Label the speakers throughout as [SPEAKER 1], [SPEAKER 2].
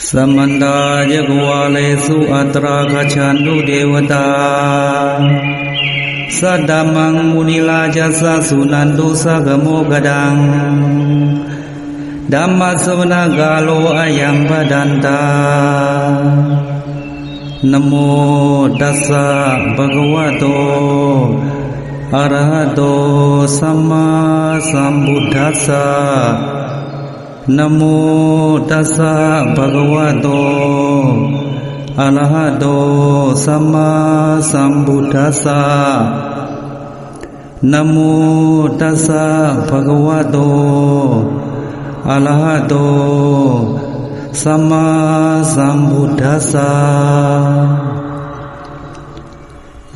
[SPEAKER 1] Samanta Jagwalesu Atra Kachandu Devata Sadamang Munila Jasa Sunandu Sagamo Gadang Dhammasavana Galo Ayam Badanta Namo Tassa Bhagavato Arahato Samma Sambuddhassa Namo Tassa Bhagavato Arahato Samma Sambuddhassa Namo Tassa Bhagavato Arahato Samma Sambuddhassa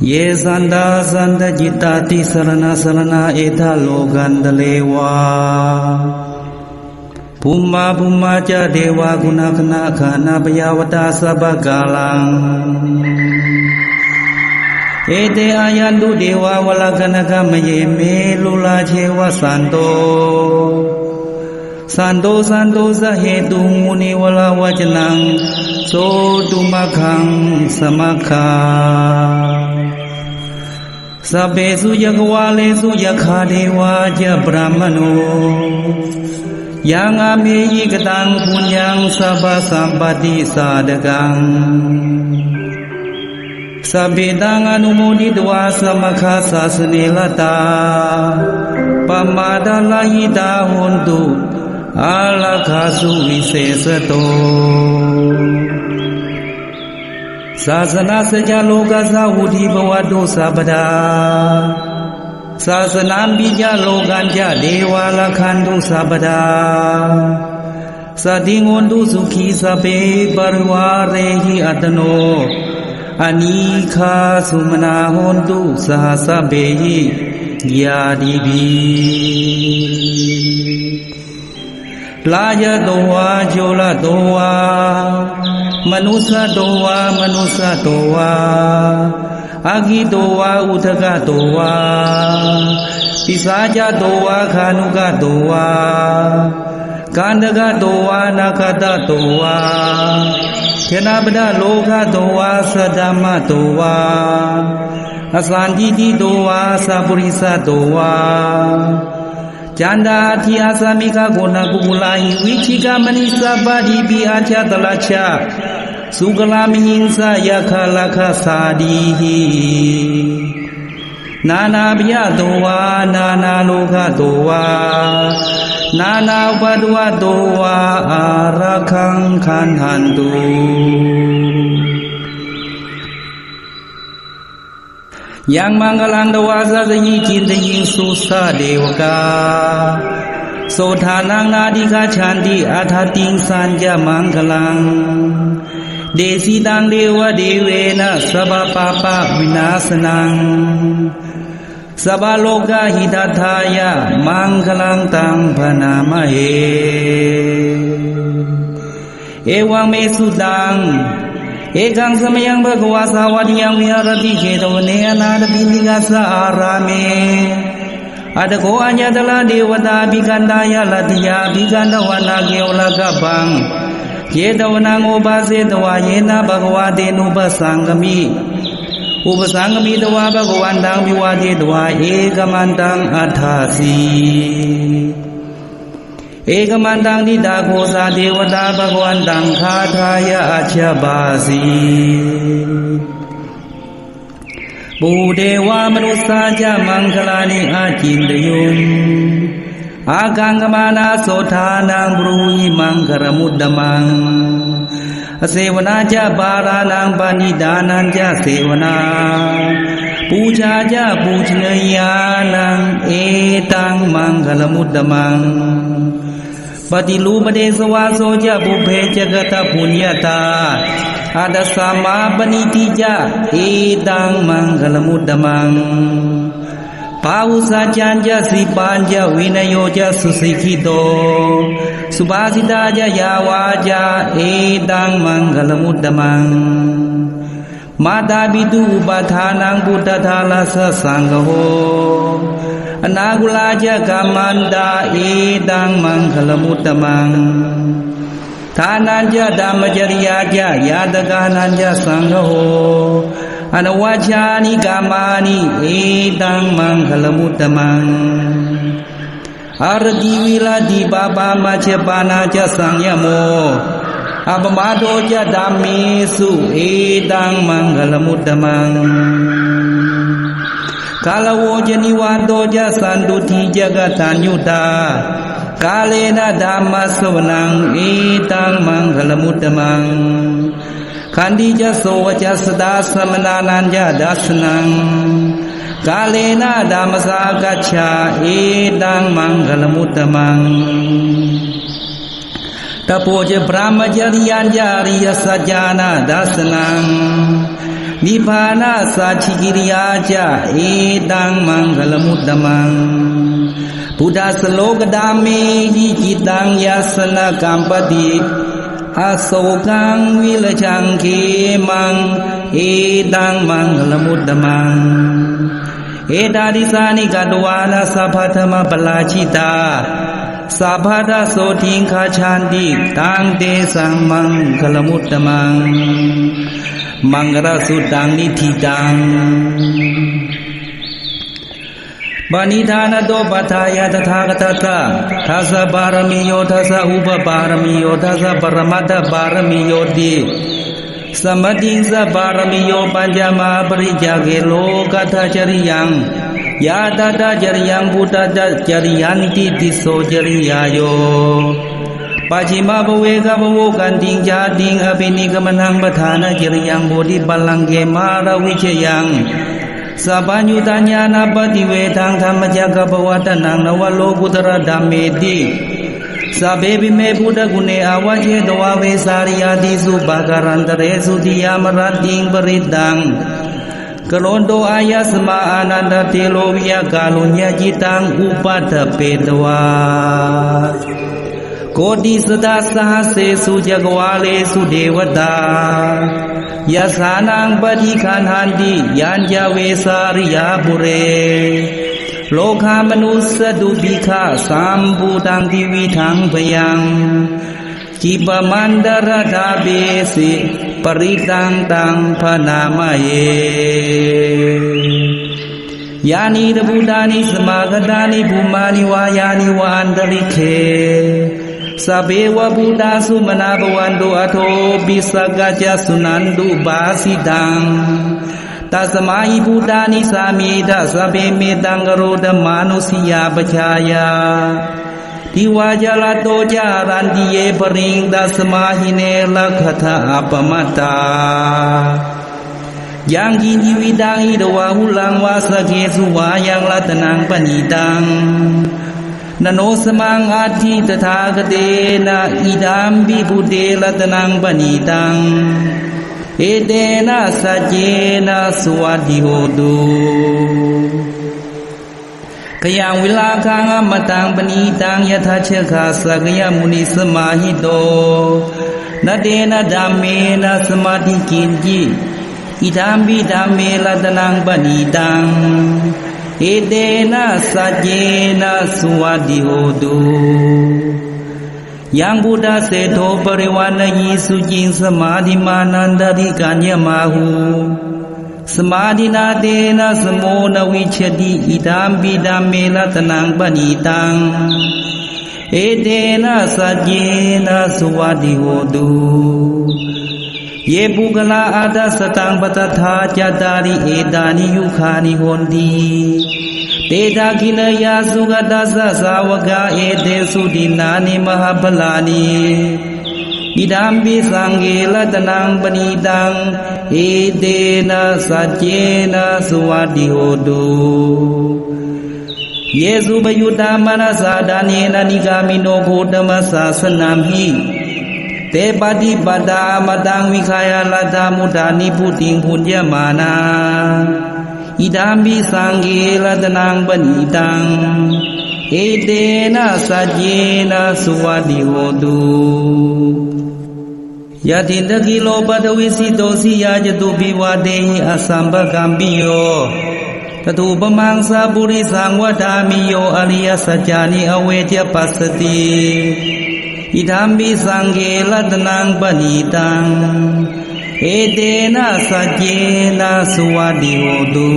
[SPEAKER 1] Ye Sanda Sanda Jitati Sarana Sarana Etha Logandalewa Pumma Pumma Cha Deva Gunakana Khana Payavata Sabagalang Ete Ayandu Deva Valakanaka Maye Me Lula Chewa Santo Santo Santo Sahetu Muni Wala Vajanang So Dumakhang Samakha Sabbesu Jagwalesu Yakhadewa Brahmano Yang Ameyi Katang Punyang Sabha Sampati Sadagang Sabedang Anumodidwa Samakha Sasanelata Pamadalahita Hontu Alakhasu Visesato Sasana Sajaloka Sahudi Bhavado Sabada Sasanam Bija Loganja Dewa Lakhandu Sabada Sadingondu Sukhi Sabe Barwarehi Atano Anikha Sumana Hondu Sahasabehi Yadibi Laya Doa Jola Doa Manusa Doa Manusa Doa Agi Doa Utaka Doa Pisaja Doa Khanuga Doa Kandaga Doa Nakata Doa Kenabda Loka Doa Sadama Doa Asanditi Doa Sapurisa Doa Janda Tiasa Mika Gona Gulai Wichika Manisa Badi Biacha Dalacha Sugalami Hinsa Yakalaka Sadihi Nana Bia Doa Nana Loka Doa Nana Badua Doa Arakang Kanhandu Yang Mangalang Dawasa Zayi Cinta Yin Susa Dewaka Sothanang Nadika Chandi Athating Sanja Mangalang Desi Dang Dewa Devena Sabha Papa Vinasanang Sabha Loka Hidathaya Mangalang Tang Panamahe Ewang Me Sudang Ekang Samayang Bhagavasa Vadiyang Viharati Chetavane Anadabindikasa Arame Adako Anyadala Devata Bhikandaya Latiya Bhikandawana Keola Gabang Chetavana Obase Dawa Yena Bhagavadenu Upasangami Upasangami Dawa Bhagavandang Viwade Dawa Ekamantang Athasi Ekamantang Dita Kosa Devata Bhagavantang Khathaya Achabasi Budewa Manusaja Mangalani Ajindayum Agangamana Sothanang Brui Mangaramudamang Asevanaja Baranang Panidananja Sevana Pujaja Pujnayanang Etang Mangalamudamang Patilu Padesawa Soja Buphe Jagata Punyata Adasama Panitija Etang Mangalamudamang Pausa Janja Sipanja Vinayoja Susikito Subhasitaja Yawaja Etang Mangalamudamang Mata Bidu Upadhanang Buddha Thalasa Sangho Anagulaja Kamanda Edang Manghalamuttamang ฐานัญจะธัมมจริยาจะยาตกานัญจะสังฆโหอนุวัชชานิกามานิเอตังมังคลมุตตมังอารติวิลาติปาปามาเชปานาจะสังยโมอัปมาโดจะธัมเมสุเอตังมังคลมุตตมังกาลโวจะนิวาโตจะสันตุทิจกตัญญูตากาเลนะธัมมสวนังเอตังมังคลมุตตมังขันติจะโสวจะสดาสมนานันจะดัสนังกาเลนะธัมมสากัจฉาเอตังมังคลมุตตมังตะโพจะพระมจริยัญญาริยสัจจานาดัสนังนิพพานาสัจฉิกิริยาจะเอตังมังคลมุตตมังพุทธสโลกดามิหิจิตังยัสสนะกัมปติอาโศกังวิลชังเขมังเอตังมังคลมุตตมังเอตาดิสานิกตวานาสัพพธรรมปลาชิตาสัพพะโสทิงคาชันติตังเตสังมังคลมุตตมังมังกรสุตังนิธิตังปณิธานโตปัฏฐายะตถาคตตะทัสสะบารมีโยทัสสะอุปบารมีโยทัสสะปรมัตถบารมีโยติสมติงสะบารมีโยปัญจมหาปริจาเกโลกัตถจริยังยาตตะจริยังพุทธะจริยันติติโสจริยาโยปัจฉิมภเวกภโวกันติงจาติงอภินิกมนังปทานจริยังโพธิปัลลังเกมาราวิเชยังสัพพัญญุตญาณปฏิเวทังธรรมจักรปวัตนังนวโลกุตระธัมเมติสัพเพปิเมพุทธกุเนอวเชตวะเวสาริยาติสุภการันตเรสุติยามรัตติงปริตังกโลนโตอายสมาอานันตเตโลวิยกาลุญญจิตังอุปัฏฐเปตวาโกติสตาสหัสเสสุจักวาเลสุเทวตายะสานังปฏิคันหันติยัญจเวสาริยาบุเรโลกามนุสตุปิฆะสัมภูตังทิวิทังพยังจิปมันดรธาเบสิปริตังตังพนามเยยานิรบุตานิสมากตานิภูมานิวายานิวันตริเคสัพเพวะพุทธาสุมนาภวันตุอโทปิสกัจจสุนันตุบาสิตังตัสมาหิพุทธานิสามิทัสสัพเพเมตังกโรธมานุสิยาปชายาทิวาจลโตจารันติเยปริงตัสมาหิเนลัคถาอัปมัตตายังกินจิวิตังอิดวาหุลังวาสเกสุวายังรัตนังปณิตังนโนสมังอาทิตถาคเตนะอิดัมปิพุเตรัตนังปณิตังเอเตนะสัจเจนะสวัสดิโหตุขยังวิลาคังอมตังปณิตังยถาเชขาสักยมุนิสมาหิโตนะเตนะธัมเมนะสมาธิกินจิอิดัมปิธัมเมรัตนังปณิตังเอเตนะสัจเจนะสุวัสดิโหตุยังพุทธเสโทปริวานยีสุจิงสมาธิมานันตริกัญญมาหูสมาธินาเตนะสโมนวิชติอิดัมปิธัมเมรัตนังปณิตังเอเตนะสัจเจนะสุวัสดิโหตุเยปุกลาอาทัสตังปตถาจตาริเอตานิยุคานิโหนติเตตาคิลยาสุขตัสสะสาวกาเอเตสุตินานิมหาพลานิอิดัมปิสังเกรัตนังปณิตังเอเตนะสัจเจนะสุวัสดิโหตุเยสุปยุตตามนัสสะดาเนนะนิกามิโนโคตมัสสะสนัมหิเตปฏิปตามตังวิขายาลัตถามุทานิพุติงพุญญมานาอิดัมปิสังเกรัตนังปณิตังเอเตนะสัจเจนะสุวัสดิโหตุยะตินตะกิโลปัตวิสิโตสิยาจตุปิวาเตหิอสัมภกัมปิโยตถุปมังสาปุริสังวฏามิโยอริยสัจจานิอเวจปัสสติ อิธัมปิสังเกรัตนังปณิตังเอเตนะสัจเจนะสุวัติโหตุ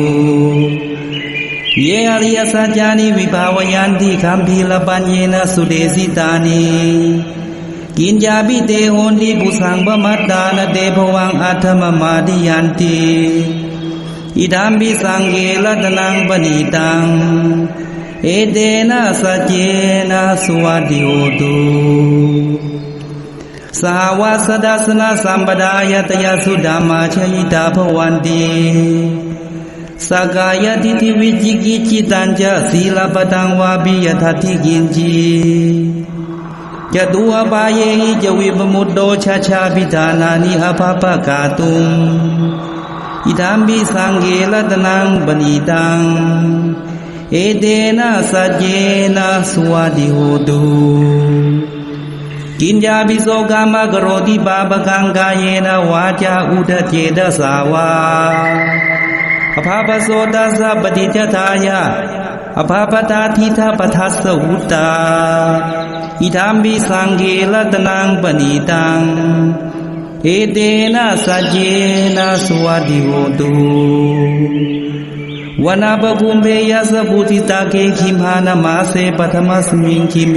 [SPEAKER 1] เยอริยสัจจานิวิภาวยันติคัมภีรปัญเยนะสุเดสิตานิกินจาปิเตโหนติปุสังปมัตตานเตภวังอัฏฐมมาดิยันติอิธัมปิสังเกรัตนังปณิตังเอเตนะสัจเจนะสุวัติโหตุสาวาสดัสนะสัมปดายตยสุดามาชยิตาภวันติสกายทิฏฐิวิจิกิจจิตัญจะศีลปตังวาปิยทัตถิกินจีจตุอปาเยหิจวิปมุตโตชาชาปิธานานิอภปกาตุงอิธัมปิสังเกรัตนังปณิตังเอเตนะสัจเจนะสุวัติโหตุกินจาปิโสกามกโรติปาปกังกายเยนะวาจาอุทเจตสาวาอภาปโสตัสสะปฏิจจทายะอภาปตาทิทาปทัสสะหุตตาอิธัมปิสังเกรัตนังปณิตังเอเตนะสัจเจนะสุวัติโหตุวนาปภุมเพยัสสะปุติตาเกขิมหานามาเสปฐมัสมิงคิเม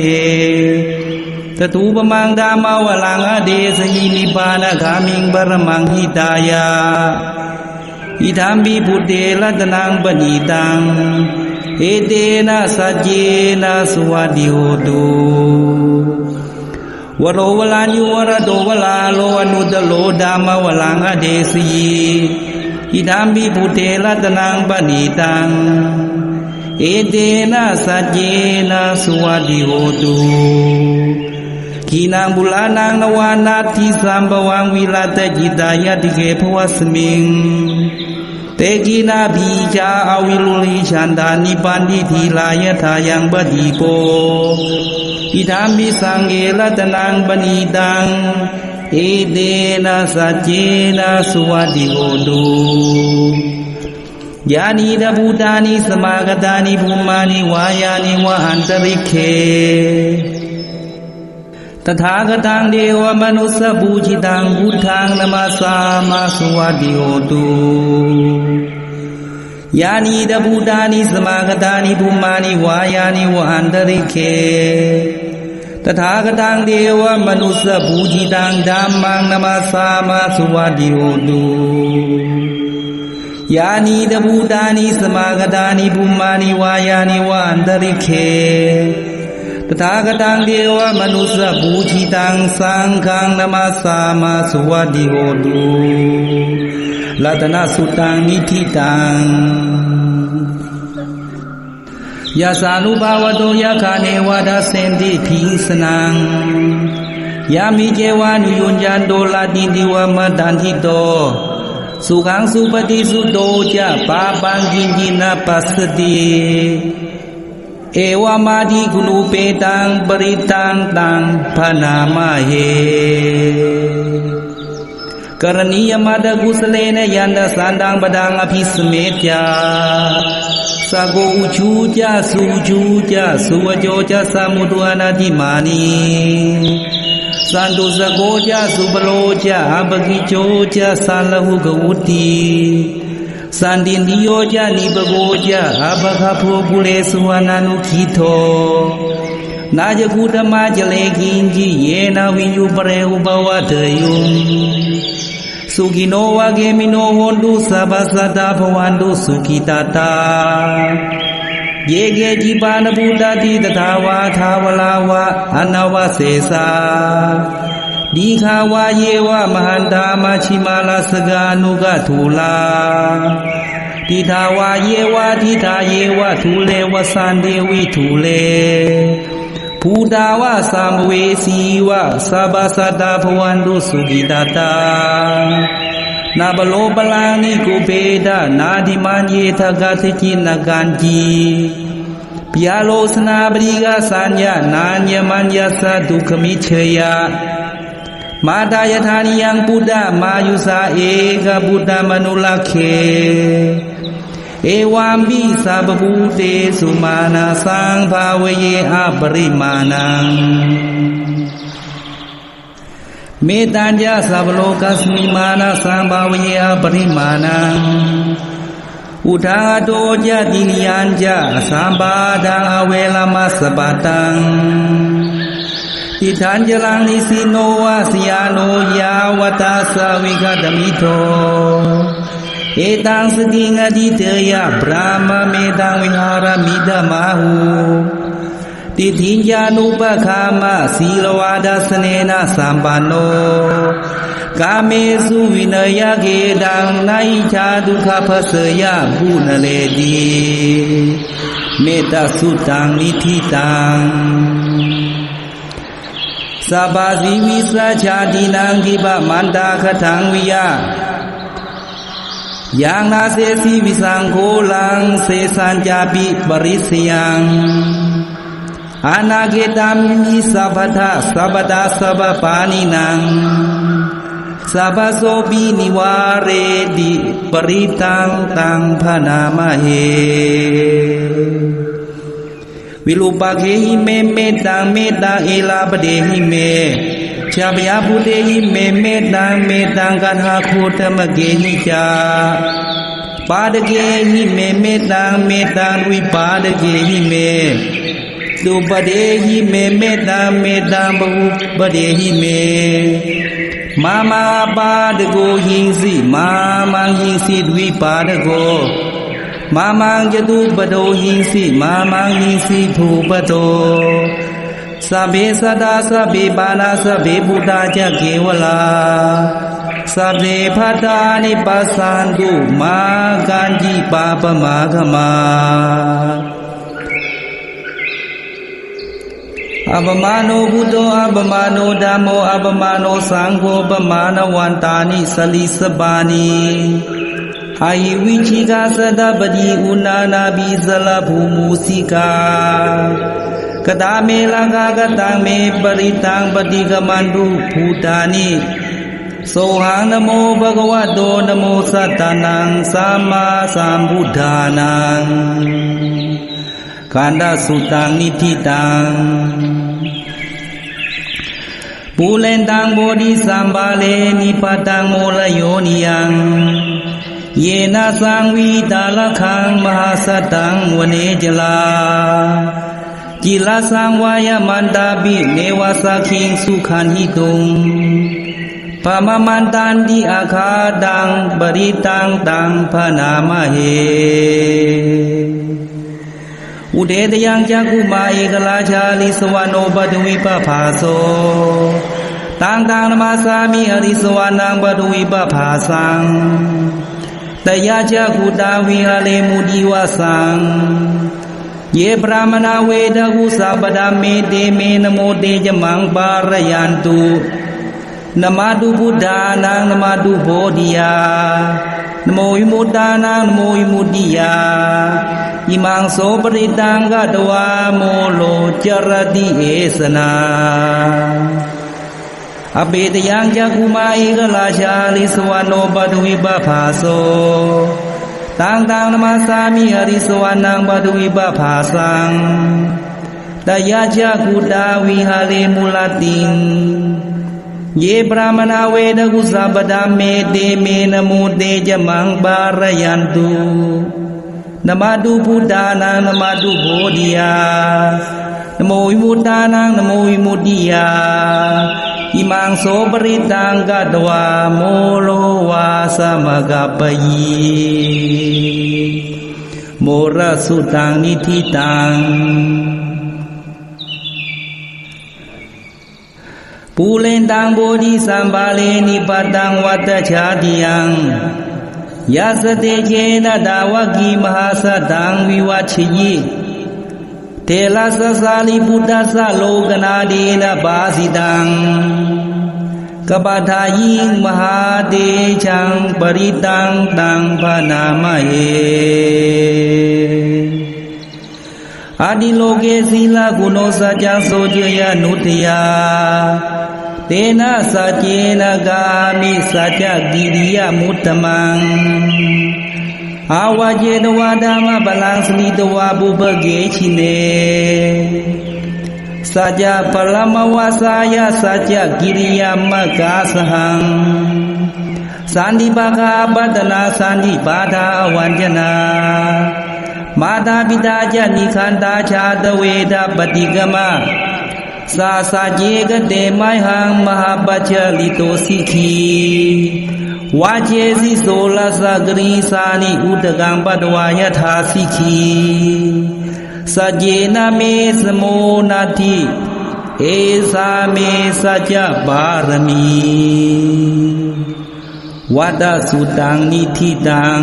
[SPEAKER 1] ตตูปมังดามาวลังอเดสยินิปานกามิงบรมังหิตายาอิธัมปิพุทเตรัตนังปณิตังเอเตนะสัจเจนะสุวัติโหตุวโรวลายุวรโตวลาโลอนุตโลดามาวลังอเดสีอิธัมปิพุทเตรัตนังปณิตังเอเตนะสัจเจนะสุวัติโหตุขีนังบุลานังนวานาทิสัมภวังวิลาตจิตายะติเกภวสมิงเตกินาภีจาอวิลุลิฉันทานิปันติทีลายะทายังปฏิโกอิธัมปิสังเกรัตนังปณิตังเอเตนะสัจเจนะสุวัติโหตุญาณิดาภูตานิสมากตานิภูมานิวายานิวะหันตริเคตถาคตังเดวมนุสสบูชิตังพุทธังนมัสสามาสุวัติโหตุญาณิดาภูตานิสมากตานิภูมานิวายานิวะหันตริเคตถาคตังเดวมนุสสบูชิตังธัมมังนมัสสามาสุวัติโหตุญาณิดาภูตานิสมากตานิภูมานิวายานิวะหันตริเคตถาคตังเดวมนุสสบูชิตังสังฆังนมัสสามาสุวัติโหตุรัตนสุตังนิธิตังยาสานุภาวโตยะคาเนวะดาเสนติทิสนังยามิเจวานุยุญญาโตลาติติวะมะตันทิโตสุขังสุปฏิสุโตจะปาปังกินจินะปัสสติเอวามาดิกุณูเปตังปริตังตังพนามะเหกรณียมัตกุสเลนยันตสันตังปดังอภิสเมจาสะโกอุชูจาสุจูจาสุวโจจาสมุตุอนาติมานีสันตุสะโกจาสุบโลจาอภกิโจจาสัลหุกวุติสันตินิโยจานิปโกจาอภคโภปุเรสุวานานุขิโทนาจกุตมะจเลกินจิเยนะวิญญูปเรอุปวัตยุสุขิโนวะเกมิโนโหนตุสัพพสัตตาภวันตุสุขิตาตาเยเกจิปานภูตติตถาวาทาวลาวะอนาวะเสสาดีขาวาเยวะมหันตามาชิมาลาสกานุกทูลาทิทาวาเยวะทิทาเยวะทูเลวะสันเดวิทูเลภูตาวะสัมเวสีวะสัพพสัตตาภวันตุสุขิตาตานาบโลปลานิกุเปดานาดิมันเยทกาเทจินกันจีปิยาโลสนาบริกาสัญญานาญญมัญญาสะดุขมิเชยะมาตายธานิยังพุทธมายุสาเอกพุทธมนุลเคเอวามปิสัพพุเตสุมานาสังภาเวเยอปริมาณัง เมตัญญาสัพโลกัสมิมานะสัมภาวเยอปริมาณังอุทาโตจตินิยัญจะสัมปาดังอเวลามัสสปตังอิทัญจลังนิสิโนวาสยาโนยาวตาสวิกตมิโตเอตังสติงอดิเตยะพระมเมตังวิหารมิดมาหูติถิญญานุปคามะศีลวาดาสเนนะสัมปันโนกาเมสุวินยเกดังไนชาดุขภัสยะภูนเลดีเมตตาสุตังนิธิตังสัพพสิวิสัชาตินังกิปะมันตาคทังวิยะยังนาเสสีวิสังโฆลังเสสัญจาปิปริสยังอนาเกตามิสัพพทาสัพพตาสัพพปานินังสัพพโสปินิวาเรติปริตังตังพนามเหวิรูปเกหิเมเมตังเมตังเอลาปเดหิเมชาปยาภูเตหิเมเมตังกันหาโคตมเกหิจาปาดเกหิเมเมตังวิปาดเกหิเมตุปเดหิเมเมตังบหุปเดหิเมมามาปาดโกหิงสิมามังหิงสิวิปาดโกมามังจตุปโดหิงสิมามังหิงสิภูปโตสัพเพสัตตาสัพเพปานาสัพเพพุทธาจะเกวลาสัพเพพัตตานิปัสสันตุมากันจิปาปมาขมาอัปมาโนพุทโธอัปมาโนธัมโมอัปมาโนสังโฆปมาณวันตานิสลิสปานิอายิวิชิกาสตปฏิอุณานาบิสลภูมุสิกากตาเมลังกากตังเมปริตังปฏิกมันตุภูตานิโสหังนโมภะคะวะโตนโมสัตตานังสัมมาสัมพุทธานังขันธสุตังนิธิตังปูเลนตังโบธิสัมบาเลนิปตังโมลโยนิยังเยนะสังวิตาลคังมหาสตังวเนจลาจิลาสังวายมันตาบิเนวาสักขิงสุขันหิตุงปะมะมันตันติอาคาดังปริตังตังพนามเหอุเทตยังจักขุมาเอกราชาลิสวโนปทุวิปภาโสตังนมาสามิอริสวานังปทุวิปภาสังตยาจักขุตาวิหาเลมุดิวาสังเยปรามนาเวทะกุสัพพดาเมเตเมนโมเตจมังปารยันตุนมาตุพุทธานังนมาตุโพธิยานโมวิมุตตานังนโมวิมุตติยาอิมังโสปริตังกตวาโมโลจรติเอสนาอเปตยังจักขุมาเอกราชาลิสวโนปทุวิปภาโสตังนมาสามิอริสวานังปทุวิปภาสังตยาจักขุตาวิหาเลมุลติงเยปรามนาเวทะกุสัพพดาเมเตเมนโมเตจมังปารยันตุนมาตุพุทธานังนมาตุโพธิยานโมวิมุตตานังนโมวิมุตติยาอิมังโสปริตังกตวาโมโลวาสมกัปปยีโมระสุตังนิธิตังปูเลนตังโบธิสัมบาเลนิปตังวัตชาติยังยาสเตเจนะดาวกีมหาสตังวิวัชยิเทลาสสาลิพุทธัสสะโลกนาเดนะบาสิตังกปทายิงมหาเตชังปริตังตังพนามเหอาดิโลเกศีลกุโนสัจจโสจยานุตยาเตนะสัจเจนะกามิสัจจกิริยมุตตมังอาวาเจตวาดามะบาลังสนิตวาบุปเกชิเน สัจจะปรมวาสายะสัจจะกิริยามกกาสหังสันติปากาปัตนาสันติปาทาวันจนามาตาปิตาจานิขันตาชาตเวทปฏิกมะสาสะเจกเตไมหังมหาปัจจลิโตสิขีวาเจสิโสลสะกริสานิอุตกังปัตวายถาสิขีสัจเจนะเมสโมนาทิเอสาเมสัจจะบารมีวัตสุตังนิธิตัง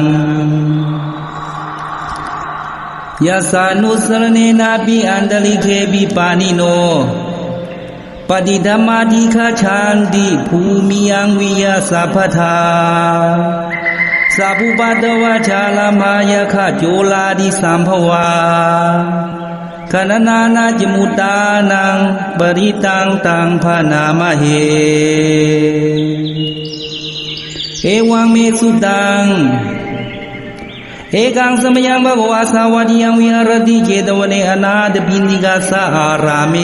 [SPEAKER 1] ยาสานุสรเนนาปิอันตลิเคปิปานิโนปฏิธรรมาธิฆาชันติภูมิยังวิยาสัพพทาสัพพุปัตวะชาลามายะขะโจลาดิสัมภวาขณนานาจมุตานังปริตังตังภานามะเหเอวังเมสุตังเอกังสมยังภควาสาวัติยังวิหารติเจตวเนอนาถปิณิกาสาอาราเม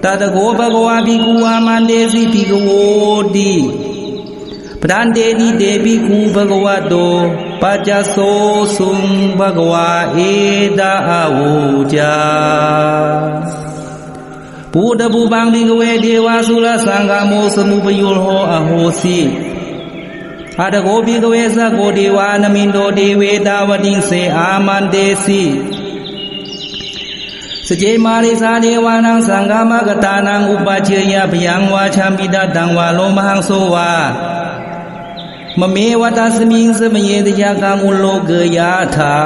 [SPEAKER 1] ตตะโกภควาภิกขุอามันเตสิภิกขโวติปรันเตนิเตภิกขุภควะโตปัจจโสสุงภควาเอตาอาโวจาปุตตะปุปังภิกขเวเทวาสุรสังฆโมสมุปโยโหอโหสิอาตโกภิกขเวสะโกเทวานมินโตเทเวตาวติเสอามันเตสิสเจมาริสาเทวานังสังฆามกตานังอุปเชยะพยังวาชามิตตังวาโลมหังโสวามะเมวตัสมิงสมเยตยะกังอุโลเกยะธา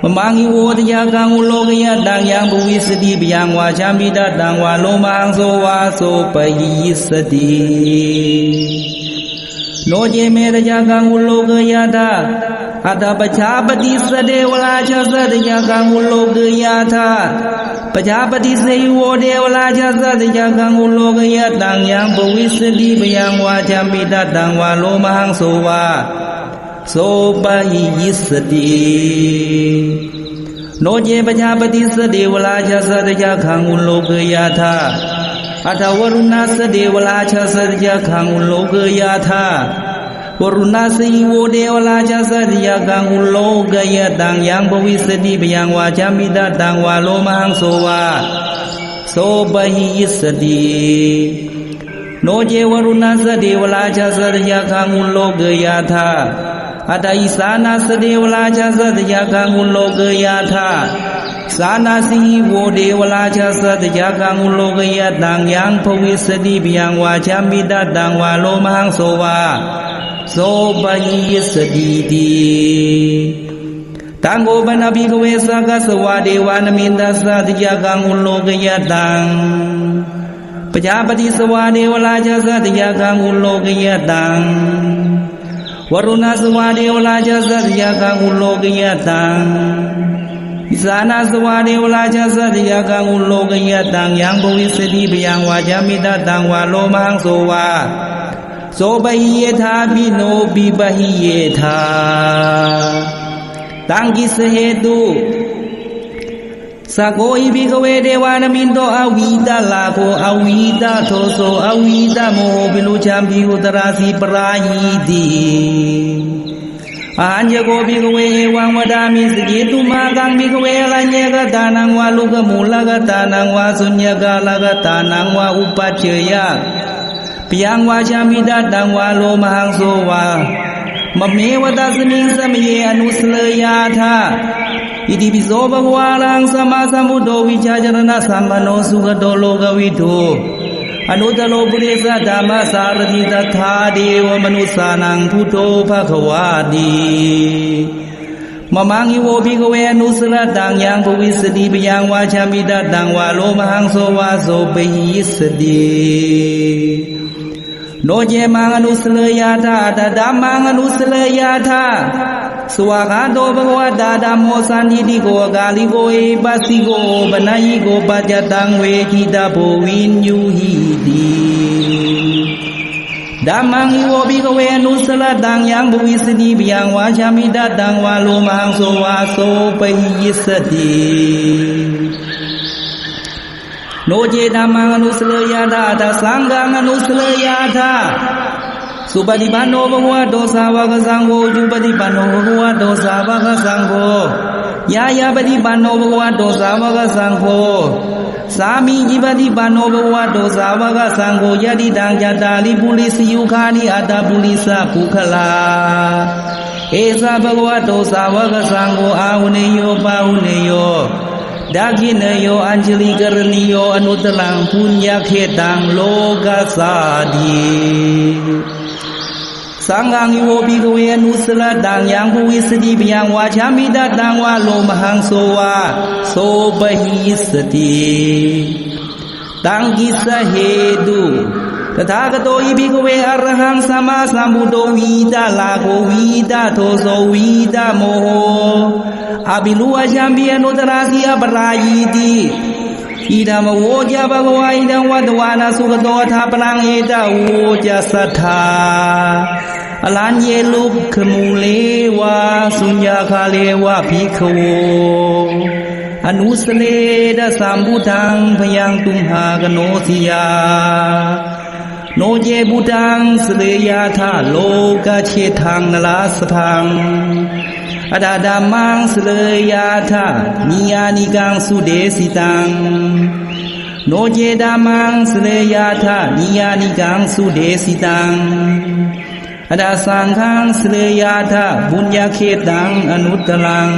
[SPEAKER 1] มะมังหิโวตยะกังอุโลเกยะตังยังภวิสติพยังวาชามิตตังวาโลมหังโสวาโสปยิสติโนเจเมตยะกังอุโลเกยะธาอัตถปชาปฏิสเดวราชสัตยะกังอุโลเกยะธาปชาปฏิเสยโวเดวราชสัตยะกังอุโลเกยะตังยังภวิสติพยังวาชามิตตังวาโลมหังโสวาโสปยิสติโนเจปชาปฏิสเดวราชสัตยะกังอุโลเกยะธาอัตถวรุณสเดวราชสัตยะกังอุโลเกยะธาวรุณสีโวเดวราชสัตยะกังอุโลเกยะตังยังภวิสติพยังวาชามิตตังวาโลมหังโสวาโสปหิสติโนเจวรุณสเดวราชสัตยะกังอุโลเกยะธาอัตถอิสานาสเดวราชสัตยะกังอุโลเกยะธาสานาสีโวเดวราชสัตยะกังอุโลเกยะตังยังภวิสติพยังวาชามิตตังวาโลมหังโสวาโสปยิสติติตังโกปนะภิกขเวสักขะสวะเทวานมินตัสสะติยะกังอุโลเกยะตังปชาปฏิสวะเทวราชสัตยะกังอุโลเกยะตังวรุณสวะเทวราชสัตยะกังอุโลเกยะตังอิสานาสวะเทวราชสัตยะกังอุโลเกยะตังยังภวิสติพยังวาชามิตตังวาโลมหังโสวาโสปหิเยธาปิโนปิปหิเยธาตังกิสเหตุสะโกหิภิกขเวเทวานมินโตอวิตาลาโคอวิตาโทโสอวิตาโมปิลุชัมภิอุตราสีปรายิติอัญญโกภิกขเวเอวังวดามิสกิตุมากังภิกขเวอรัญญกตานังวาลุกมูลกตานังวาสุญญกาลกตานังวาอุปัชเชยะพยังวาชามิตตังวาโลมหังโสวามะเมวตัสมิงสมเยอนุสเลยาธาอิติปิโสภควารังสัมมาสัมพุทโธวิชาจรณะสัมปันโนสุขโตโลกวิทูอนุตตโรปุริสธรรมสารถิตถาเดวมนุสสานังพุทโธภควาติมะมังหิโวภิกขเวอนุสรตังยังภวิสติพยังวาชามิตตังวาโลมหังโสวาโสปหิสติโนเจมังอนุสเลยาธาตถามังอนุสเลยาธาสวากาโตภควตาธัมโมสันทิฏฐิโกกาลิโกเอปัสสิโกปนัยโกปัจจตังเวทิตาโพวินยูหิติธัมมังหิโวภิกขเวอนุสรตังยังภวิสติพยังวาชามิตตังวาโลมหังโสวาโสปหิสติโ โนเจธรรมังอนุสเลยาธาตสังฆังอนุสเลยาธาสุปฏิปันโนภควโตสาวกสังโฆจุปฏิปันโนภควโตสาวกสังโฆยายาปฏิปันโนภควโตสาวกสังโฆสามีจิปฏิปันโนภควโตสาวกสังโฆยะติตังยะตาลิปุริสยุคานิอัตตปุริสปุคลาเอสะภควโตสาวกสังโฆอาหุเนโยปาหุเนโยดักขิเนโยอัญชลิกรณิโยอนุตตังปุญญเขตังโลกัสสาธิสังฆังโยภิกขเวอนุสลตังยังภวิสติปยังวาชามิตตังวาโลมหังโสวาโสปหิสติตังกิสเหตุตถาคโตอิภิกขเวอรหังสัมมาสัมพุทโธวิตาลาโภวิตาโทโสวิตาโมโหอภิลุอาชัมปิอนุตราสีอปรายิติอิดามโวจาภควาอิดังวัตวานาสุขโตทาปรังเอตโวจะสัทธาอลัญเยลุขมูเลวาสุญญาคาเลวะภิกขโวอนุสเลดะสัมพุทธังพยังตุมหากโนสิยาโนเจบุตังสเลยาธาโลกะเชทังนลาสทังอดาดามังสเลยาธานิยานิกังสุเดสิตังโนเจดามังสเลยาธานิยานิกังสุเดสิตังอดาสังฆังสเลยาธาบุญญาเขตังอนุตตรัง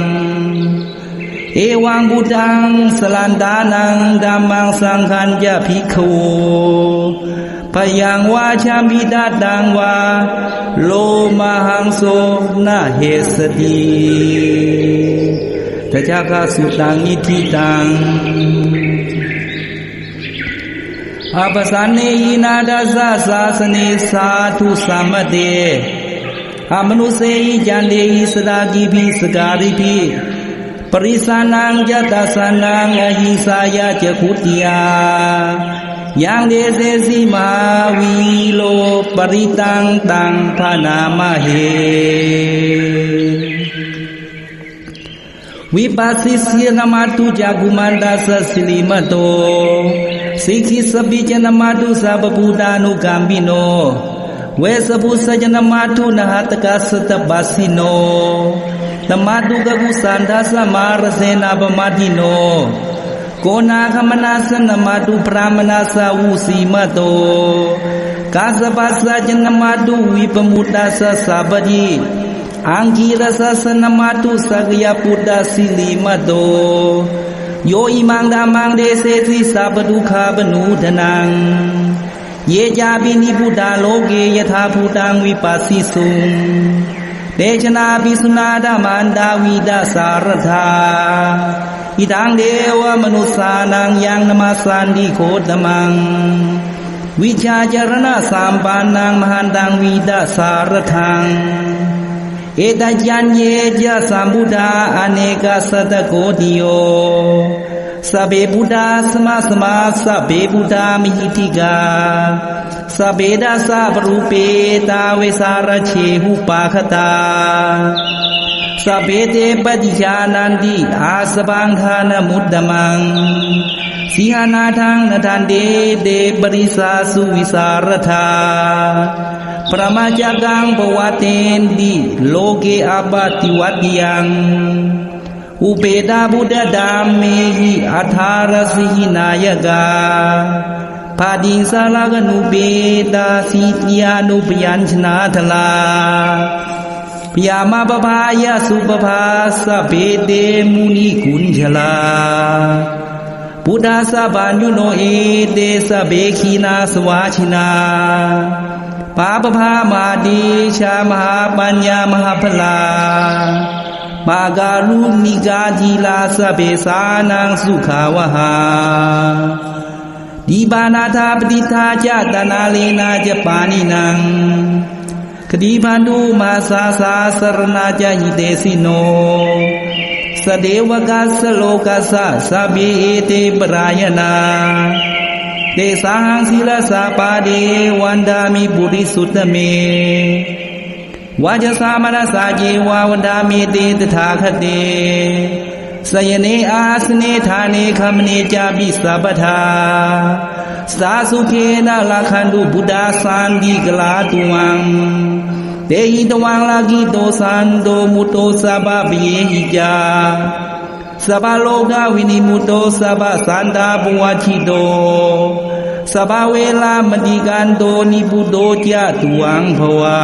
[SPEAKER 1] เอวังบุตังสลันตานังธัมมังสังฆัญจะภิกขโวพยังวาชามิตตังวาโลมหังโสนะเหสติตถาคสุตังนิธิตังอาปสันเนยินาดัสสะสาสเนสาธุสัมมเตอมนุเสยิจันเตหิสดากิภิสการิภิปริสานังยัตตสานังอหิสายะเจขุติยายังเดเสสิมาวิโลปริตังตังพนามเหวิปัสสิสีนมาตุจักุมันดัสสิลิมโตสิกิสปิจนมาตุสัพพุตานุกัมปิโนเวสปุสจนมาตุนหัตกัสตปัสสิโนธรรมาตุกกุสันทัสสมารเสนาปมาติโนโกนาคมนาสนมาตุพรามนาสาวุสีมโตกาสปัสสะจนมาตุวิปมุตตาสสะปฏิอังคีรสสนมาตุสักยปุตตาสิลิมโตโยอิมังดามังเดเสสิสัพทุขาปนุธนังเยจาปินิพุทธาโลเกยถาภูตังวิปัสสิสุงเดชนาภิสุนาดามันดาวิดาสารธาอิทังเดวมนุสานังยังนมัสสันติโคตมังวิชาจารณะสามปานังมหันตังวิดาสารทังเอตัจญัญเยจะสัมพุทธาอเนกสัตตโกติโยสัพเพพุทธาสมาสมาสัพเพพุทธามิหิติกาสัพเพดัสสะปรูเปตาเวสารเชหุปาคตาสัพเพเตปฏิญาณันติอาสบังคานมุตตมังสีหานาทังนทันเตเตปริสาสุวิสารธาปรมาจักขังปวัตเตนติโลเกอาปาติวัตติยังอุเปตาบุตตดามเมหิอัฏฐารสิหินายกาภาดิสาลากนุเปตาสิยานุปยัญชนะทลาพยามาปภายาสุปภาสะเพเตมุนิกุญชลาพุทธาสะปัญญุโนเอเตสะเบขีนาสวาชินาปาปภามาดีชามหาปัญญามหาพลามาการุณิกาจีลาสะเบสานังสุขาวหาดีบานาธาปฏิทาจตนาเลนาจะปานินังคดีพันธุมาสาสาสรณาจหิเตสิโนสเดวกัสโลกัสสะสัพเพเอเตปรายนาเตสังศิลสาปาเดวันดามิปุริสุตเมวาจสามนัสสาเจวาวันดามิเตตถาคเต สยเนอาสเนธาเนคมเนจาปิสัพพทาสาสุเคนะลาคันตุบุตตาสันติกลาตุวังเตหิตวังลากิโตสันโตมุตโตสัพพะเปเยหิจาสัพพะโลกวินิมุตโตสัพพะสันตาปวัชชิโตสัพพะเวลามติกันโตนิพุตโตจะตุวังภวา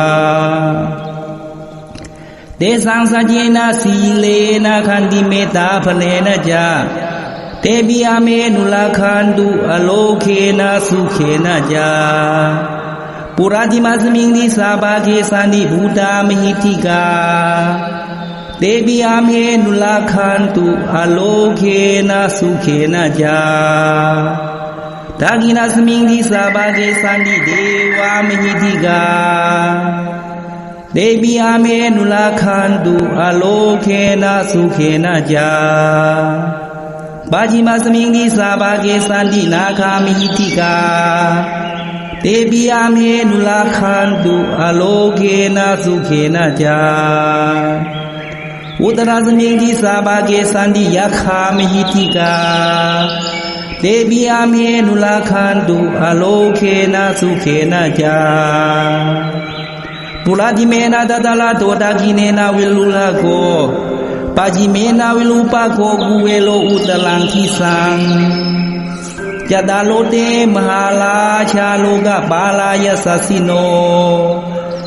[SPEAKER 1] เตสังสัจเจนะสีเลนะขันติเมตตาภเลนะจาเตปิอาเมนุลาคันตุอโลเคนะสุเขนะจาปุราติมัสมิงติสาบาเกสันติบูตามหิติกาเตปิอาเมนุลาคันตุอโลเคนะสุเขนะจาทากินาสมิงติสาบาเกสันติเดวามหิติกาเตปิอาเมนุลาคันตุอโลเคนะสุเขนะจาปาจิมาสมิงติสาบาเกสันตินาคามิหิติกาเตปิอาเมนุลาคันตุอโลเคนะสุเขนะจาอุตราสมิงติสาบาเกสันติยะคามิหิติกาเตปิอาเมนุลาคันตุอโลเคนะสุเขนะจาปุราติเมนะตตะลาโตตะกิเนนะวิลุลาโกปาจิเมนะวิลุปะโกกุเวโลอุตลังคิสังจตาโลเตมหาลาชาโลกะปาลายสัสสิโน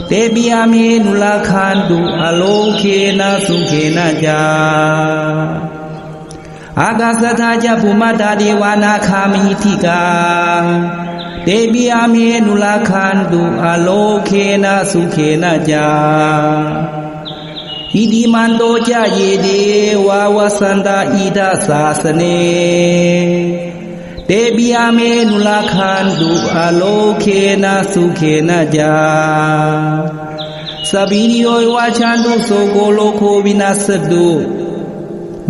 [SPEAKER 1] เตปิอาเมนุลาคันตุอโลเคนะสุเขนะจาอากาสัทธาจะภูมิตาเดวานาคามิหิติกาเตปิอาเมนุลาคันตุอโลเคนะสุเขนะจาอิติมันโตจะเยเดวาวสันตาอิดาสาสเนเตปิอาเมนุลาคันตุอโลเคนะสุเขนะจาสัพพิริโยวาชันตุโสโกโลโควินัสตุ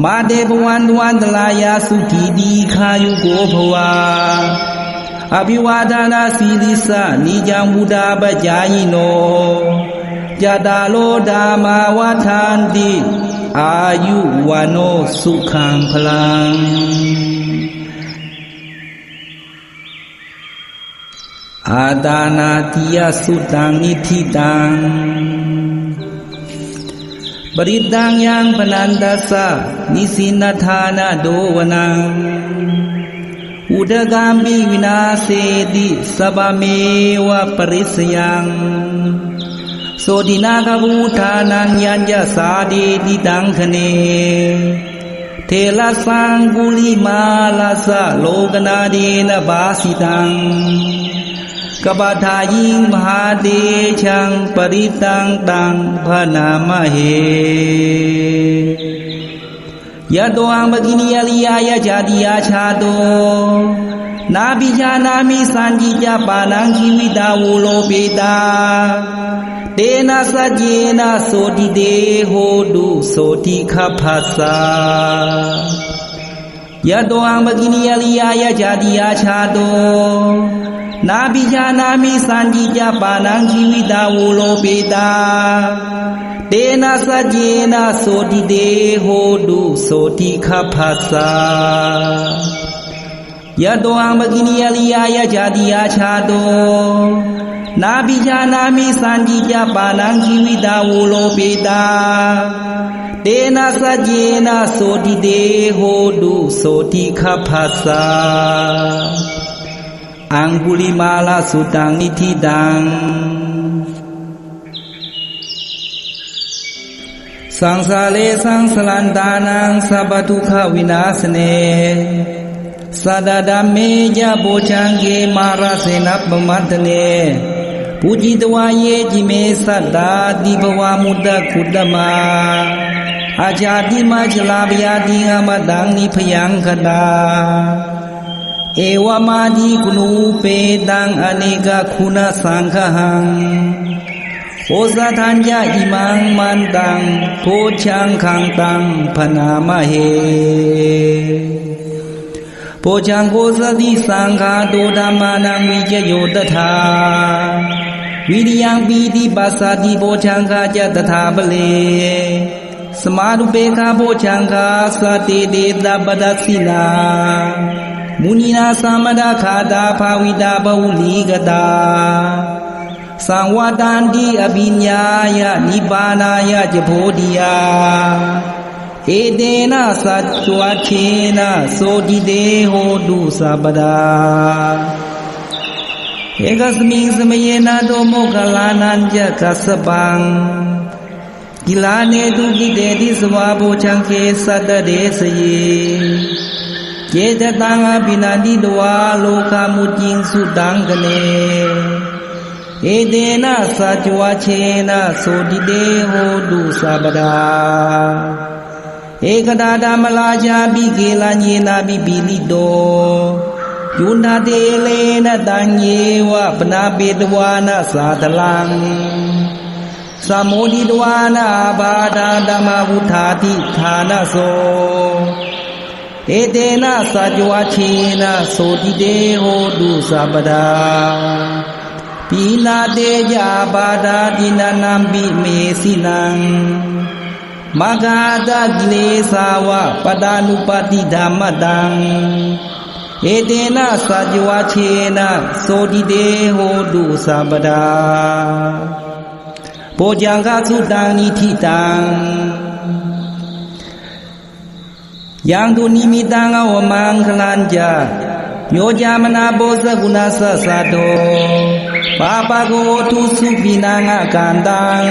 [SPEAKER 1] มาเตปวันตวันตลายาสุขีดีคายุโกภวาอภิวาทานาสีลิสานิจังบุตาปัจจายโนจตาโลดามาวาทานติอายุวโนสุขังพลังอาตานาติยสุตังนิธิตังปริตังยังปนันตัสสะนิสินทานาโดวนังอุดกามิวินาเสติสัพพเมวะปริสยังโสตินากบูทานังยัญญสาดีติตังคเนเทละสังกุลิมาลาสะโลกนาเดนะบาสิตังกบฏายิงมหาเดชังปริตังตังพนามเหยะโตอังปกินิยลิยายะจาติยาชาโตนาปิจานามิสันจิจปานังชีวิตาวุโลเปตาเตนะสัจเจนะโสติเตโหตุโสติขัพพะสายะโตอังปกินิยลิยายะจาติยาชาโตนาปิจานามิสันจิจปานังชีวิตาวุโลเปตาเตนะสัจเจนะโสติเตโหตุโสติขัพพะสายะโตอังปกินิยลิยายะจาติยาชาโตนาปิจานามิสันจิจปานังชีวิตาวุโลเปตาเตนะสัจเจนะโสติเตโหตุโสติขัพพะสาอังคุลิมาลาสุตังนิธิตังสังสาเลสังสลันตานังสัพพทุกขวินาสเนสัดดาเมยะโพชังเกมาราเสนะปมัตเนปุจิตวาเยจิเมสัตตาติภวามุตตะขุตตมาอาจาติมาจลาปยาติงามตังนิพยังคตาเอวมาดิกุณูเปตังอเนกคุณสังฆหังโอสถัญญาอิมังมันตังโพชังขังตังพนามเหโพชังโกสติสังฆาโตธัมมานังวิจโยตถาวิริยังปีติปัสสติโพชังคาจตถาปเล สมาดุเปคาโพชังคาสติเดตปดัสสินามุนีนาสัมมดาคาตาภาวิตาบหุลีกตาสังวาตันติอภิญญายะนิพพานายะจโพธิยาเอเตนะสัจจวัชเชนะโสติเตโหตุสัพพดาเอกสมิงสมเยนะโตโมคคลานันจะกัสสปังกิลาเนตุกิเตติสวาโพชังเคสัตตเดสเยเจตตังอภินันติตวาโลกามุจิงสุตังกเนเอเตนะสัจจวัชเชนะโสติเตโหตุสัพพดาเอกตาธรรมราชาปิเกลัญเยนะปิปิลิโตยุนทาเตเลนะตัญเยวะปนาเปตวานะสาตลังสามโมทิตวานะบาดาธรรมวุธาติฐานะโสเอเตนะสัจจวัชเชนะโสติเตโหตุสัพพดาปีนาเตจาบาดาตินานัมปิเมสินังมกาตะกิเลสาวะปดานุปติธัมมตังเอเตนะสัจจวัชเชนะโสติเตโหตุสัพพดาโพจังคสุตังนิธิตังยังตุนิมิตังอวมังคลัญจาโยจามนาโพสกุณาสัสสะโตปาปะโกทุสุปินังอกันตัง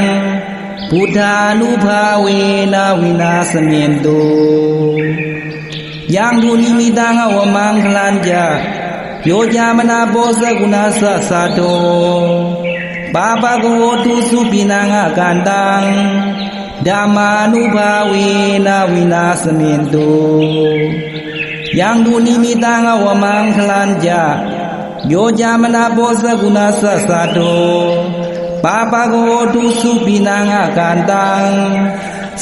[SPEAKER 1] พุทธานุภาเวนะวินาสเมนโตยังตุนิมิตังอวมังคลัญจาโยจามนาโพสกุณาสัสสะโตปาปะโกทุสุปินังอกันตังธัมมานุภาเวนะวินาสเมนโตยังตุนิมิตังอวมังคลัญจาโยจามนาโพสกุณาสัสสะโตปาปะโกทุสุปินังอกันตัง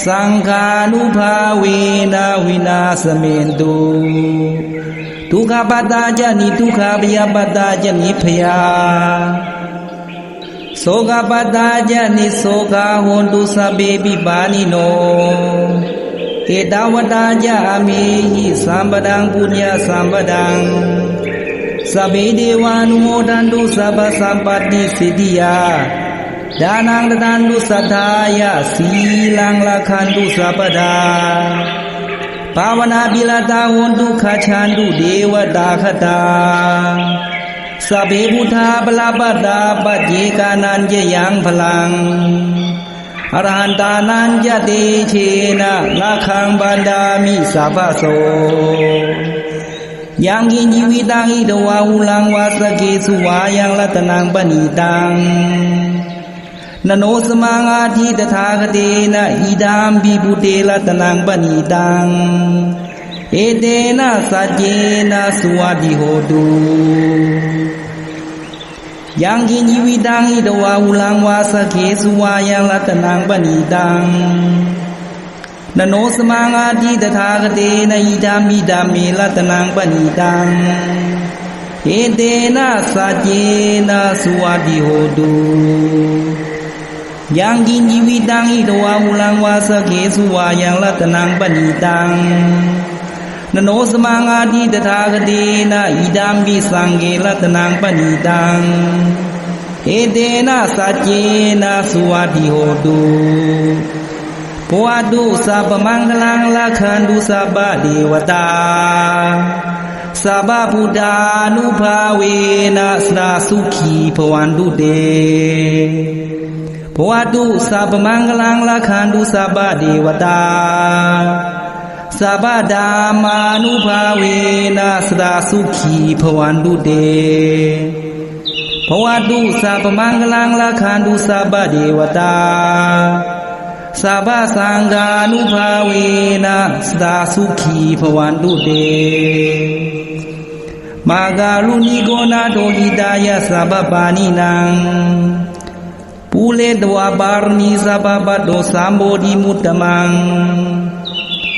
[SPEAKER 1] สังฆานุภาเวนะวินาสเมนโตทุกขปัตตาจนิทุกขพยาปัตตาจนิพยาโสกปัตตาจนิโสกาโหนตุสัพเพปิปานิโนเอตาวตาจามิหิสัมปดังปุญญสัมปดังสัพเพเทวานุโมทันตุสัพพสัมปติสิทธิยาดานังตตันตุสัทธายะสีลังละคันตุสัพพดาภาวนาปิลตาโหนตุขัจฉันตุเทวตาคตาสัพเพพุทธาปลาปตาปัจเจกานันเจยังพลังอรหันตานันจะเตเชนะละคังบันดามิสัพพโสยังกินชีวิตังอิตวาหุลังวาสเกสุวายังรัตนังปณิตังนโนสมังอาทิตถาคเตนะอิดามปิปุเตรัตนังปณิตังเอเตนะสัจเจนะสุวัติโหตุยังกินชีวิตังอิตวาหุลังวาสเกสุวายังรัตนังปณิตังนโนสมังอาทิตถาคเตนะอิดามิดามิรัตนังปณิตังเอเตนะสัจเจนะสุวัติโหตุยังกินชีวิตังอิตวาหุลังวาสเกสุวายังรัตนังปณิตังนโนสมังอาทิตถาคเตนะอิดามิสังเกรัตนังปณิตังเอเตนะสัจเจนะสุวัติโหตุโพตุสัพพมังคลังละคันตุสัพพเทวตาสัพพพุทธานุภาเวนะสราสุขีภวันตุเตโพตุสัพพมังคลังละคันตุสัพพเทวตาสัพพธัมมานุภาเวนะสราสุขีภวันตุเตโพตุสัพพมังคลังละคันตุสัพพเทวตาสัพพสังฆานุภาเวนะสตาสุขีภวันตุเตมาการุณิโกนาโทหิตายะสัพพปานินังปูเลตวาบารมีสัพพปโตสัมโพธิมุตตมัง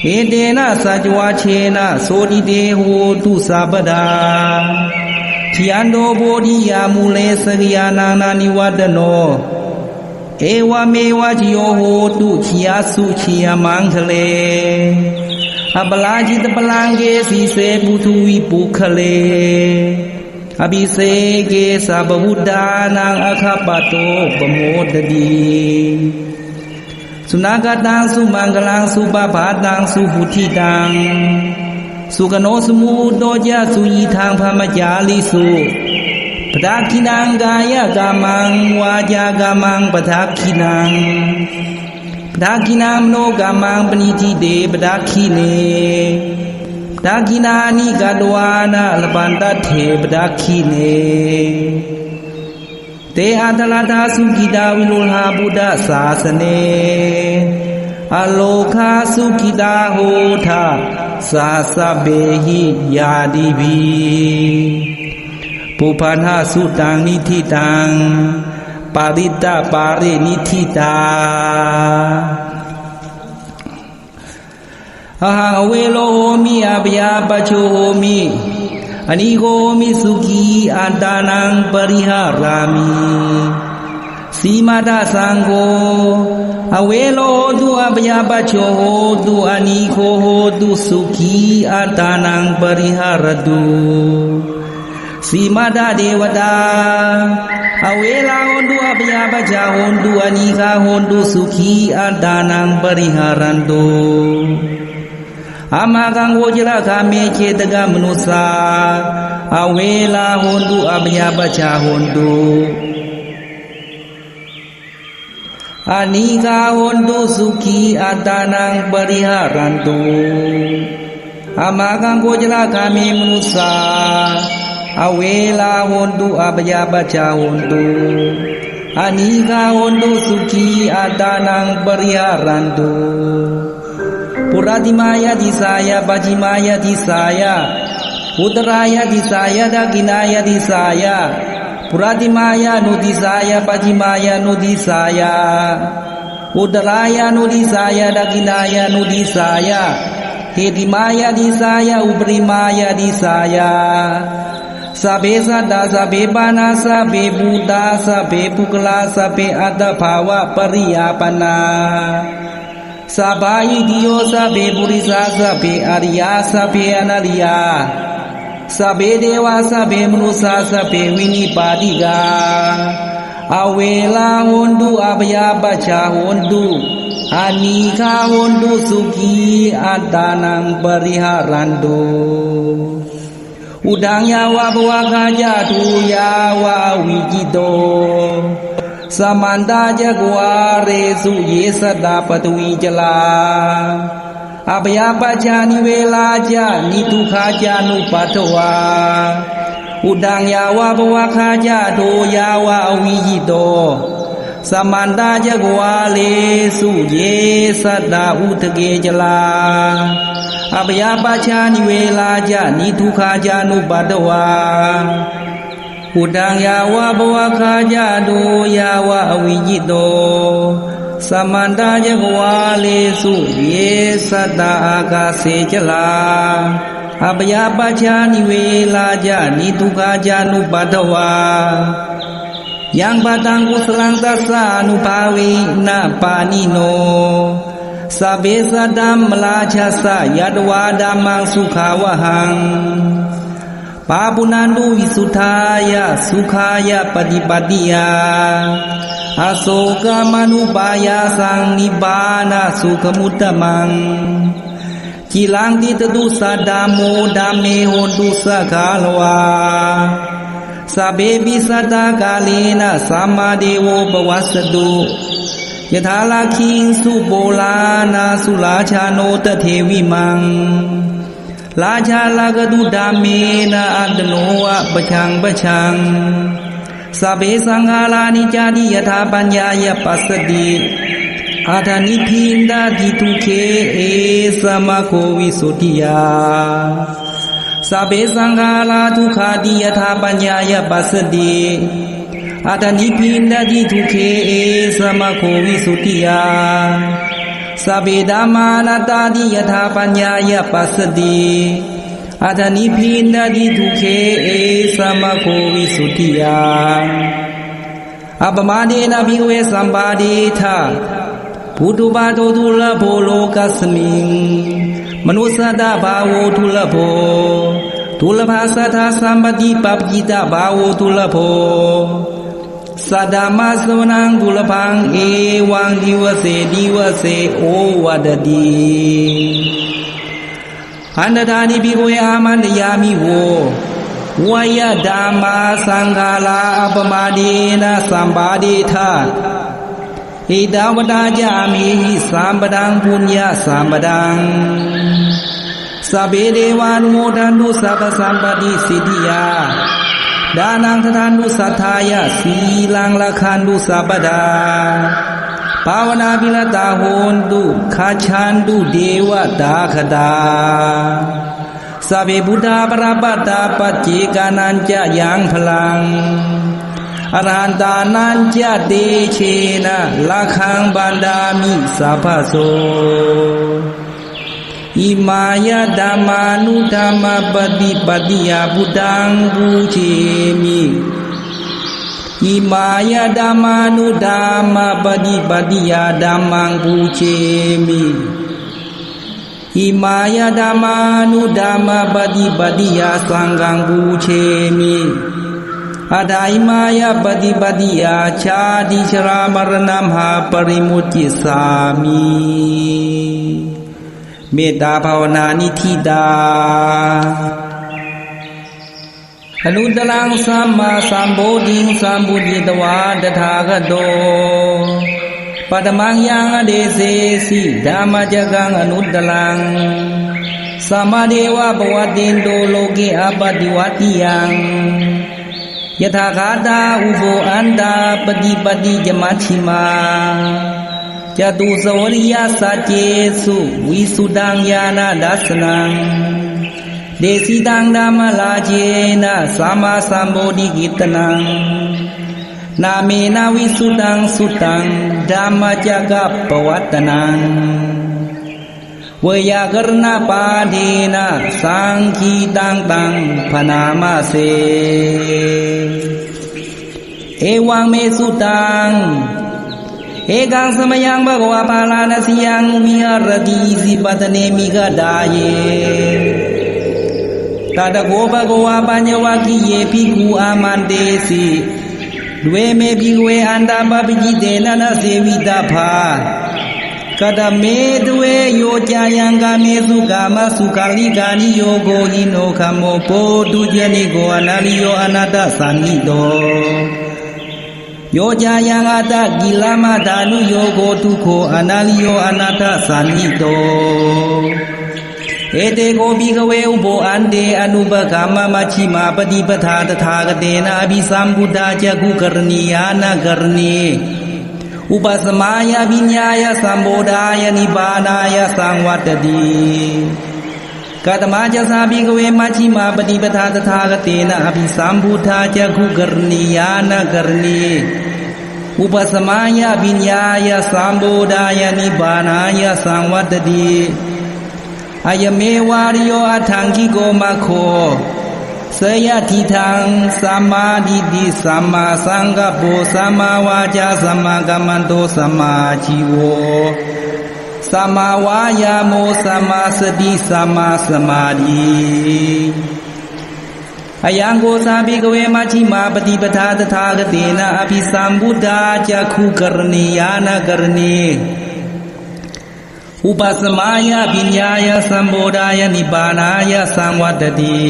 [SPEAKER 1] เอเตนะสัจจวัชเชนะโสติเตโหตุสัพพดาทิยันโตโพธิยามูเลสกิยานานานิวัตโน เอวะเมวะจิโยโหตุชิยาสุชิยามังคะเลอัปลาจิตปลังเกสีเสปุถุวิปุคะเลอภิเสเกสัพพุทธานังอะคะปะโตปโมทติสุนากตังสุมังกลังสุปภาตังสุพุทธิตังสุกโนสมุโตจะสุยีทางพมจาลิสุปทักขินังกายกามังวาจากามังปทักขินังปทักขินังมโนกามังปณิทิเตปทักขิเนปทักขินานิกตวานะลปันตเถปทักขิเนเตอัตลาทาสุกิตาวิโลหาบุตตศาสเนอโลคาสุกิตาโหทาสาสะเบหิยาดิบีปุปันหาสุตังนิธิตังปาริตาปารินิธิตาอะหังอเวโลโหมิอภยาปโชโหมิอนิโกมิสุขีอัตตานังปริหารามิสีมาตาสังโฆอเวโลตุอภยาปโชโหตุอนิโกโหตุสุขีอัตตานังปริหารตุสีมาตาเทวตาอเวลาโหตุอภยาปจาโหตุอนิกาโหตุสุขีอัตตานังปริหารันตุอามากังโวจระคาเมเชตกมนุสาอเวลาโหตุอภยาปจาโหตุอานิกาโหตุสุขีอัตตานังปริหารันตุอามากังโวจระคาเมมนุสาอเวลาโหตุอภยาปจาโหตุอานิกาโหตุสุขีอัตตานังปริหารันตุปุราติมายาติสายาปัจจิมายาติสายาอุตรายาติสายาดากินายาติสายาปุราติมายานุติสายาปัจจิมายานุติสายาอุตรายานุติสายาดากินายานุติสายาเหติมายาติสายาอุปริมายาติสายาสัพเพสัตตาสัพเพปานาสัพเพภูตาสัพเพปุกลาสัพเพอัตถภาวะปริยาปนาสัพพายิติโยสัพเพปุริสาสัพเพอริยาสัพเพอนาริยาสัพเพเทวาสัพเพมนุสาสัพเพวินิปาติกาอเวลาโหตุอภยาปจาโหตุอานิคาโหตุสุขีอัตตานังปริหารันตุอุดังยาวะภวะคาจาตุยาวะวิจิโตสมันตาจักวาเรสุเยสตาปตวีจลาอภยาปจานิเวลาจานิทุขาจานุปัตวาอุดังยาวะภวะคาจาโตยาวะวิจิโตสมันตาจักวาเรสุเยสตาอุทเกจลาอภยาปจานิเวลาจานิทุขาจานุปัตวาอุดังยาวะภวะคาจาโตยาวะอวิจิโตสมันตาจักวาเลสุเยสตาอากาเสจลาอภยาปจานิเวลาจานิทุขาจานุปัตวายังปะตังกุสลังตัสสะอนุภาเวนะปานิโนสัพเพสัตตมราชัสสะยัตวาดัมมังสุขาวหังปาปุนันตุวิสุทธายะสุขายะปฏิปัติยาอโศกมนุปายาสังนิบานะสุขมุตตมังกิลังติตตุสัตตโมดาเมโหตุสักขาลวาสัพเพปิสัตตกาเลนะสัมมาเดโวปวัสสตุยถาลาคิงสุโบลานาสุลาชาโนตเทวิมังลาชาลากตุดาเมนะอัตโนวะปะชังปะชังสัพเพสังฆารานิจาติยถาปัญญายปัสสติอาทานิพินดาทิทุเคเอสมะโควิสุทธิยาสัพเพสังฆาราทุกขาติยถาปัญญายปัสสติอาทานิพินดาทิทุเคเอสมะโควิสุทธิยาสัพเพธัมมานัตตาติยถาปัญญายปัสสติอาทานิพินดาทิทุเคเอสมะโควิสุทธิยา อัปมาเดนะภิกขเวสัมปาเดทะพุทธุปาโตทุลโภโลกัสมิงมนุสตภาโวทุลโภทุลภาสัทธาสัมปติปัปจิตภาโวทุลโภสัทธามัสวนังทุลพังเอวังดิวเสโอวัดติอันตานิภิกขเวอามันตยามิโววายดามาสังฆาลาอัปมาเดนะสัมปาเดทะอิดาวดาจามิสัมปดังปุญญาสัมปดังสัพเพเทวานุโมทันตุสัพพสัมปติสิทธิยาดานังททันตุสัทธายะสีลังละคันตุสัพพดาภาวนาภิลตาโหนตุคาชันตุเดวตาคตาสัพเพพุทธาปราปัตตาปัจเจกานันจะยังพลังอรหันตานันจะเตเชนะละคังบันดามิสัพพโสอิมายะธัมมานุธัมมปฏิปติยาพุทธังบูเชมิอิมายะธัมมานุธัมมปฏิปติยาธัมมังบูเชมิอิมายะธัมมานุธัมมปฏิปติยาสังฆังบูเชมิอาดาอิมายะปฏิปติยาชาติชรามรณะมหาปริมุจจิสามิเมตตาภาวนานิธิตาอนุตตรังสัมมาสัมโพธิสัมพุทธิตวาตถาคโตปัตมังยังอเดเสสิธัมมจักขังอนุตตรังสัมมาเดวะปวัตตินโตโลเกอปฏิวัติยังยถาคาตาอุโภอันตาปฏิปติจมัชฌิมาจตุสวริยสัจเจสุวิสุดังญาณดัสสนังเดสิตังธัมมลาเจนะสัมมาสัมโพธิกิตนังนาเมนะวิสุตังสุตังธัมมจักขัปปวัตตนังเวยากรณปาเดนะสังคีตังตังพนามะเสเอวังเมสุตังเอกังสมยังภควาภาลานะสิยังวิหารติสิปัตเนมิกดาเยตถโกภควาปัญญวาคิเยภิกขุอามันเตสิด้วยเมภิกขเวอันตาปปิจิเตนะนะเสวิตาภากตเมด้วยโยจายังกาเมสุกามสุขาลิกานิโยโกหิโนคัมโมโพตุเจนิโกอนาลิโยอนาตสันนิโตโยจายังอัตตกิลามาตานุโยโกทุโขอนาลิโยอนาตสันนิโตเอเตโกภิกขเวอุโภอันเตอนุปกามมัชฌิมาปฏิปทาตถาคเตนะอภิสัมพุทธาจักขุกรณียานกรณีอุปสมายาวิญญายสัมโพธายนิพพานายสังวัตติกัตมาจะสาภิกขเวมัชฌิมาปฏิปทาตถาคเตนะอภิสัมพุทธาจักขุกรณียานกรณีอุปสมายาวิญญายสัมโพธายนิพพานายสังวัตติอายเมวาริโยอัฏฐังกิโกมะโคเสยทิทังสัมมาทิฏฐิสัมมาสังกัปโปสัมมาวาจาสัมมากัมมันโตสัมมาชีโวสัมมาวายาโมสัมมาสติสัมมาสมาธิอายังโกสาภิกขเวมัชฌิมาปฏิปทาตถาคเตนะอภิสัมพุทธาจักขุกรณียานกรณีอุปสมายาปิญญายสัมโพธายนิพพานายสังวัตติ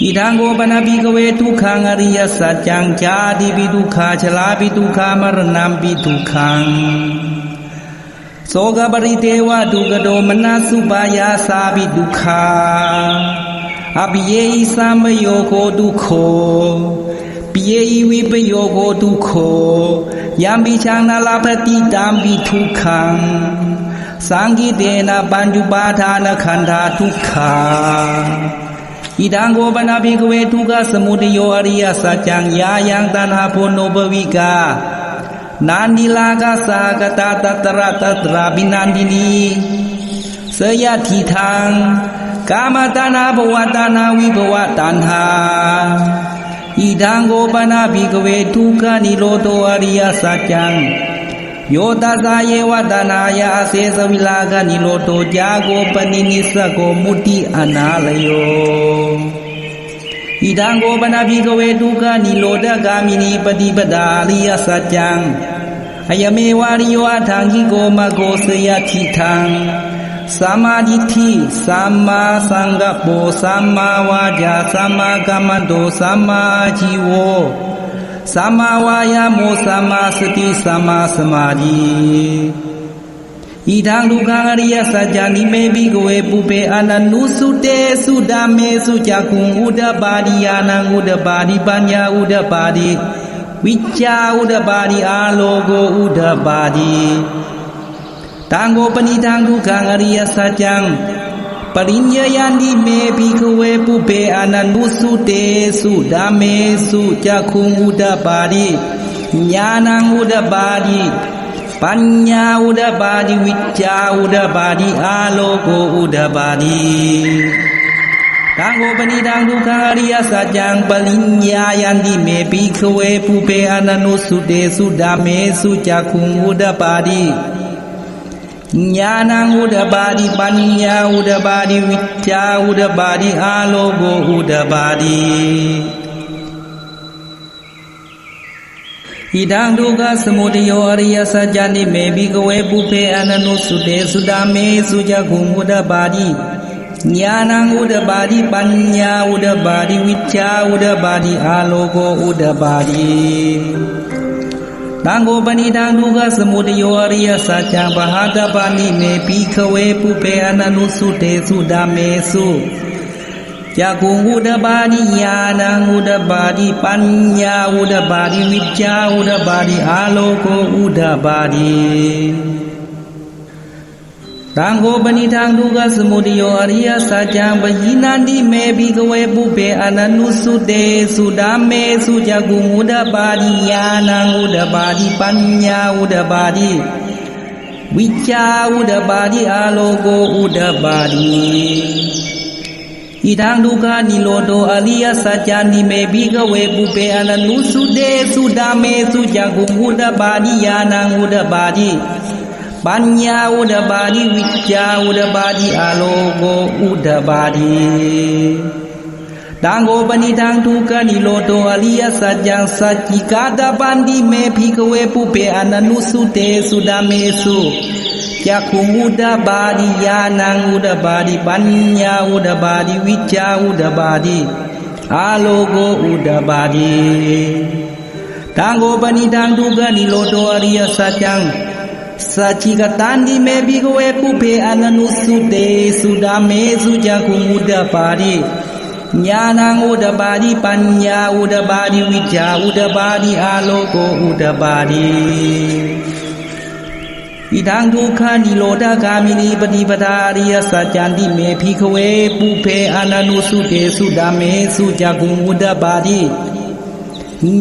[SPEAKER 1] อิทังโกปนะภิกขเวทุกขังอริยสัจจังจาติปิทุกขาชลาปิทุกขามรณัมปิทุกขังโสกปริเทวะทุกโดมนัสสุปายาสาปิทุกขาอภิเยหิสัมปโยโคทุกโขปิเยหิวิปโยโคทุกโขยามปิชังนาลาภติตามปิทุกขังสังกิเตนะปัญจุปาทานขันธาทุกขาอิทังโกปนะภิกขเวทุกขสมุทัยโยอริยสัจจังยายังตัณหาโพโนภวิกานันดิลากาสากตาตัตระตัตราบินันดินีเสยทิทังกามตัณหาภวตัณหาวิภวตัณหา ဣဒံကိုပနာဘိကဝေဒုက္ခနိရောဓအရိယစကြံယောတသယေဝတနာယအစေသဝိလာကနိရောဓကြာကိုပနိနိစ္စကိုမုတိအနာလယောဣဒံကိုပနာဘိကဝေဒုက္ခနိရောဓဂာမိနိပฏิပဒါအရိယစကြံအယမေဝရိယောအထံကြီးကိုမကိုစယတိထံသမ္မာဒိဋ္ဌိသမ္မာသံဃပ္ပောသမ္မာဝါကြသမ္မာကမ္မန္တောသမ္မာជីវောသမ္မာဝါယာမောသမ္မာစတိသမ္မာသမာဓိဣဒံဒုက္ခအရိယစကြနိမေဘိကဝေပုပေအနနုစုတေစုဓမ္မေစုကြကုံဥဒ္ဓပါတိယာနံဥဒ္ဓပါတိပညာဥဒ္ဓပါတိဝိချာဥဒ္ဓပါတိအာလောကိုဥဒ္ဓပါတိတံကိုပဏိတံဒုက္ခအရိယစကြံပရိညယန္တိမေဘိကဝေပုပေအနနုစုတေစုဓမ္မေစုကြခုံဥဒ္ဓပါတိညာနံဥဒ္ဓပါတိပညာဥဒ္ဓပါတိဝိချာဥဒ္ဓပါတိအာလောကိုဥဒ္ဓပါတိတံကိုပဏိတံဒုက္ခအရိယစကြံပရိညယန္တိမေဘိကဝေပုပေအနနုစုတေစုဓမ္မေစုကြခုံဥဒ္ဓပါတိညာနံဥဒ္ဓပါတိပညာဥဒ္ဓပါတိဝိချာဥဒ္ဓပါတိအာလောကိုဥဒ္ဓပါတိဣဒံဒုက္ခသမုဒယောအရိယစကြနိမေဘိကဝေပုဖေအနနုစုတေစုဓမ္မေစုကြခုံဥဒ္ဓပါတိညာနံဥဒ္ဓပါတိပညာဥဒ္ဓပါတိဝိချာဥဒ္ဓပါတိအာလောကိုဥဒ္ဓပါတိတံကိုပဏိတံဒုက္ခသမုဒယောအရိယစကြံဘာဟာတပါဏိမေဘိခဝေပုပေအနနုစုတေစုဓမ္မေစုကြကုံဥဒ္ဓပါတိညာနံဥဒ္ဓပါတိပညာဥဒ္ဓပါတိဝိချာဥဒ္ဓပါတိအာလောကိုဥဒ္ဓပါတိတံကိုပဏိတံဒုက္ခသမုဒယောအရိယစကြံပယိနန္တိမေဘိကဝေပုပေအနနုစုတေစုဓမ္မေစုကြကုံဥဒ္ဓပါတိညာနံဥဒ္ဓပါတိပညာဥဒ္ဓပါတိဝိချာဥဒ္ဓပါတိအာလောကိုဥဒ္ဓပါတိဣဒံဒုက္ခနိရောဓအရိယစကြနိမေဘိကဝေပုပေအနနုစုတေစုဓမ္မေစုကြကုံဥဒ္ဓပါတိညာနံဥဒ္ဓပါတိပညာဥဒ္ဓပါတိဝိချာဥဒ္ဓပါတိအာလောကိုဥဒ္ဓပါတိတံကိုပဏိတံဒုက္ခနိရောဓအရိယစကြံစัจจิကာတပန္တိမေဘိကဝေပုပေအနနုစုတေစုဓမ္မေစုကြခုံဥဒ္ဓပါတိယာနံဥဒ္ဓပါတိပညာဥဒ္ဓပါတိဝိချာဥဒ္ဓပါတိအာလောကိုဥဒ္ဓပါတိတံကိုပဏိတံဒုက္ခနိရောဓအရိယစကြံสัจจิกตันติเมภิกขเวปุเพอนันนุสุเตสุดาเมสุจักขุงอุดปาติญาณังอุดปาติปัญญาอุดปาติวิชาอุดปาติอาโลโกอุดปาติဣဒံဒုက္ခនិရောဓဂာမိနိပฏิပဒါအရိယစัจ जन्ति မေភិက္ခဝေပုဖေအနနုစုတေစုဓမ္မေစုจักขุงอุดပါတိ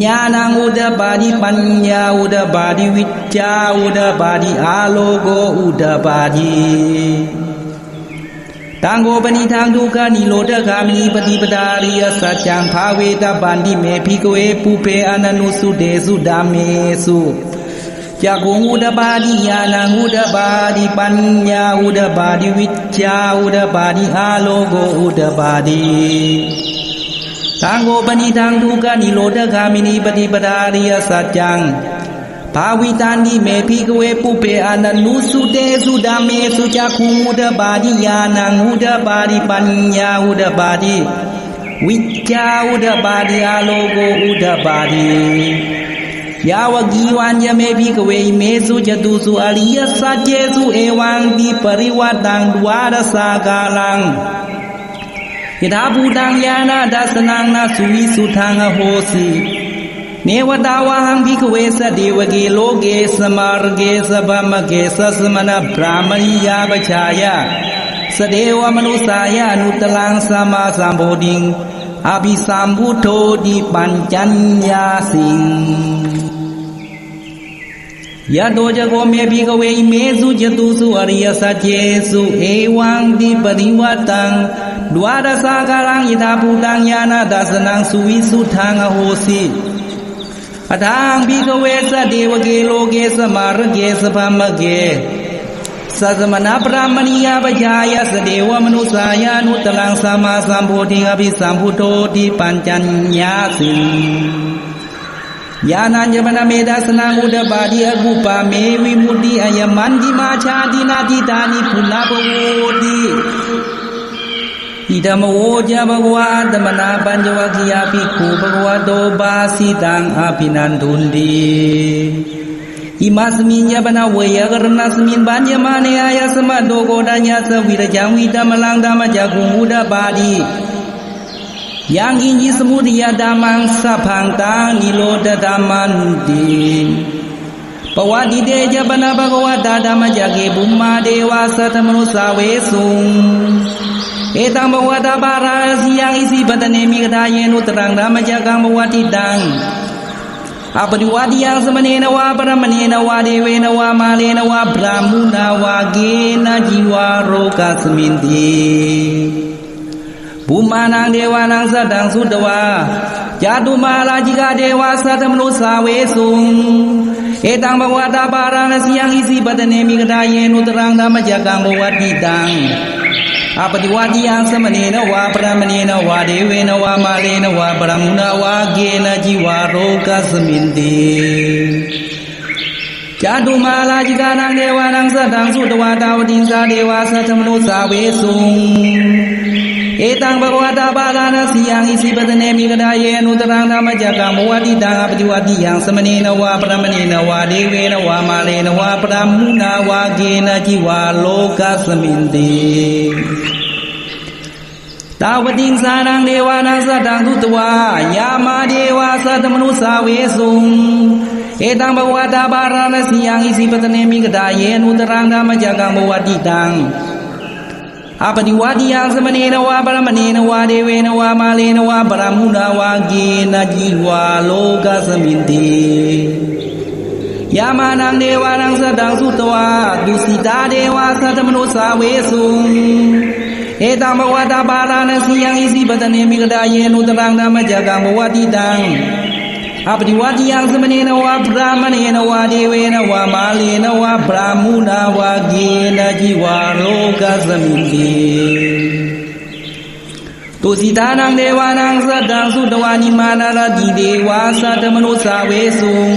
[SPEAKER 1] ညာနံဥဒ္ဓပါတိပညာဥဒ္ဓပါတိဝိချာဥဒ္ဓပါတိအာလောကိုဥဒ္ဓပါတိတံကိုပဏိထံဒုက္ခនិရောဓဂာမိနိပฏิပဒါအရိယစัจ जं ဘာဝေတပန္တိမေភិက္ခဝေပုဖေအနနုစုတေစုဓမ္မေစုจักขุงอุดပါတိညာနံဥဒ္ဓပါတိပညာဥဒ္ဓပါတိဝိချာဥဒ္ဓပါတိအာလောကိုဥဒ္ဓပါတိတံကိုပဏိတံဒုက္ခនិရောဓဂာမိနိပฏิပဒါအရိယစัจ जं ဘာဝိတန္တိမေភិက္ခဝေပုပေအနနုစုတေစုဓမ္မေစုจักขุงอุดပါတိညာနံဥဒ္ဓပါတိပညာဥဒ္ဓပါတိဝိချာဥဒ္ဓပါတိအာလောကိုဥဒ္ဓပါတိယာဝဂီဝံယမေភិက္ခဝေမေစုจตุစုအရိယစัจ ကျေစုဧဝံတိပရိဝတ္တံဒွါရစာကာလံယထာဘူတံယာနာဒသနံနာစုဝိစုထံဟောစီနေဝတဝဟံဘိကဝေသတ္တေဝကေလောကေသမာရကေသဗ္ဗမကေသသမနဗြဟ္မဏိယပချာယသတေဝမနုဿာယအနုတလံသမ္မာသမ္ဗောဓိအဘိသံဗုဒ္ဓောတိပัญจัญญာစိယတောဇဂောမေภิက္ခဝေမေစုจตุစုအရိယစัจ ကျေစုဧဝံတိပရိဝတ္တံ Luada sakarang ita putang yana dasanang suwi sutang ahosi Adang bikawe sa devage loge sa marage sa pamage Sasamana pramaniya bajaya sa dewa manusaya nutalang sama sambodhi abhisambuddho di pancanyasin Yananya mana meda senang udah badi agupa mewi mudi ayamandi macha dinati tani punapawodi Idam woja bhagavad mana panjawagya bhikkhu bhagavato basidang abhinandundi Imasmin yabana waya karnasmin banjamane ayasama dogodanya savirajang vidamalang dhamma jagung udah badi Yang inji semudia damang sapang tang niloda damandi Pawadi deja bana bhagavata dhamma jage bumma dewa satamanusa vesung Etang bhagavata parasi yang isi batane mikadayen uterang dhamma jagang bhagavati dang Apadiwadi yang semanena wa paramanena wa devena wa malena wa brahmuna wa gena jiwa roka seminti Bumanang dewa nang sadang sudawa Jadu mala jika dewa satamanusa vesung Etang bhagavata parasi yang isi batane mikadayen uterang dhamma jagang bhagavati dang Apadiwadi yang semanena wa paramanena wa devena wa malena wa brahmuna wa gena jiwa roka seminti Jadu mala jika nang dewa nang sadang sudawa tawadin sa dewa satamanusa vesung Etang bhagavata parasi yang isi batane mikadayen uterang dhamma jagang bhagavati dang apadiwadi yang semanena wa paramanena wa devena wa malena wa brahmuna wa gena jiwa loka seminti Tawading sarang dewa nang sadang tutwa yama dewa satamanusa vesung Etang bhagavata parasi yang isi batane mikadayen uterang dhamma jagang bhagavati dang Apadiwadi yang semanena wa paramanena wa devena wa malena wa brahmuna wa gena jiwa loka seminti Yamanang dewa nang sadang sutwa dusita dewa satamanusa vesung Etang bhagavata parasi yang isi batane mikadayen uterang dhamma jagang bhagavati dang Apadiwadi yang semanena wa brahmanena wa devena wa malena wa brahmuna wa gena jiwa loka seminti Tusitanang dewa nang sadang sudwa nimana radi dewa satamanusa vesung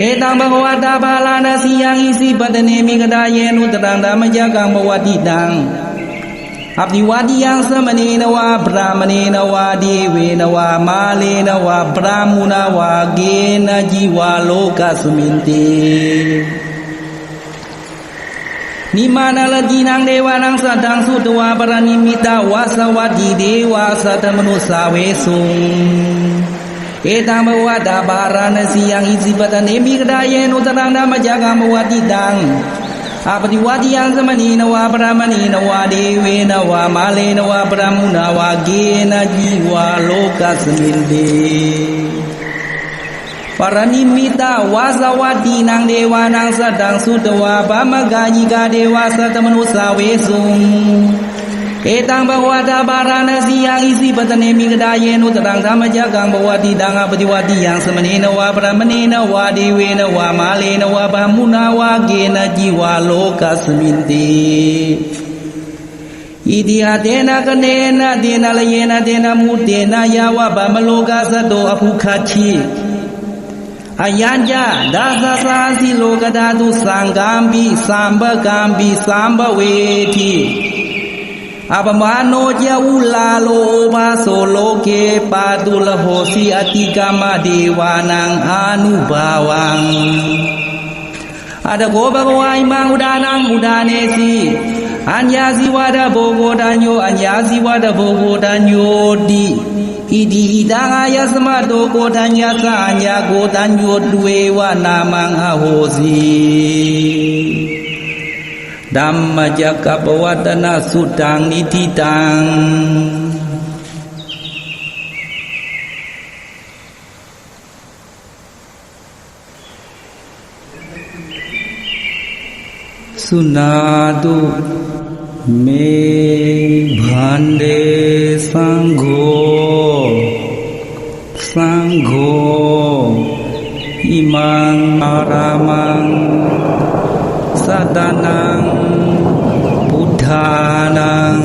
[SPEAKER 1] Etang bhagavata parasi yang isi batane mikadayen uterang dhamma jagang bhagavati dang Apadiwadi yang semanena wa brahmanena wa devena wa malena wa brahmuna wa gena jiwa loka seminti Nimana lagi nang dewa nang sadang sudwa paranimita wasawadi dewa satamanusa vesung Etang bhagavata parasi yang isi batane mikadayen uterang dhamma jagang bhagavati dang Apadiwadi yang semanena wa paramanena wa devena wa malena wa brahmuna wa gena jiwa loka seminti Paranimita wasawadi nang dewa nang sadang sudwa pamagayika dewa satamanusa vesung Etang bhagavata parasi yang isi batane mikadayen uterang dhamma jagang bhagavati dang apadiwadi yang semanena wa paramanena wa devena wa malena wa brahmuna wa gena jiwa loka seminti Idi adena kanena dena layena dena mudena yawa bamaloka sato apukhachi Ayanja dasa sasi loka dhatu sangambi samba gambi samba veti Apamano jaulalo baso loke padula hosi atikama dewanang anubawang Ada gobagwai mangudanang udanesi Anyazi wada bogodanyo anyazi wada bogodanyo di Idi idang ayas madoko danya sanya godanyo duwe wanamang ahosi Dhamma jaka pawatana sudang nititang Sunadu เมพันเดสังโฆสังโฆอิมังอารามังสัตตานังพุทธานัง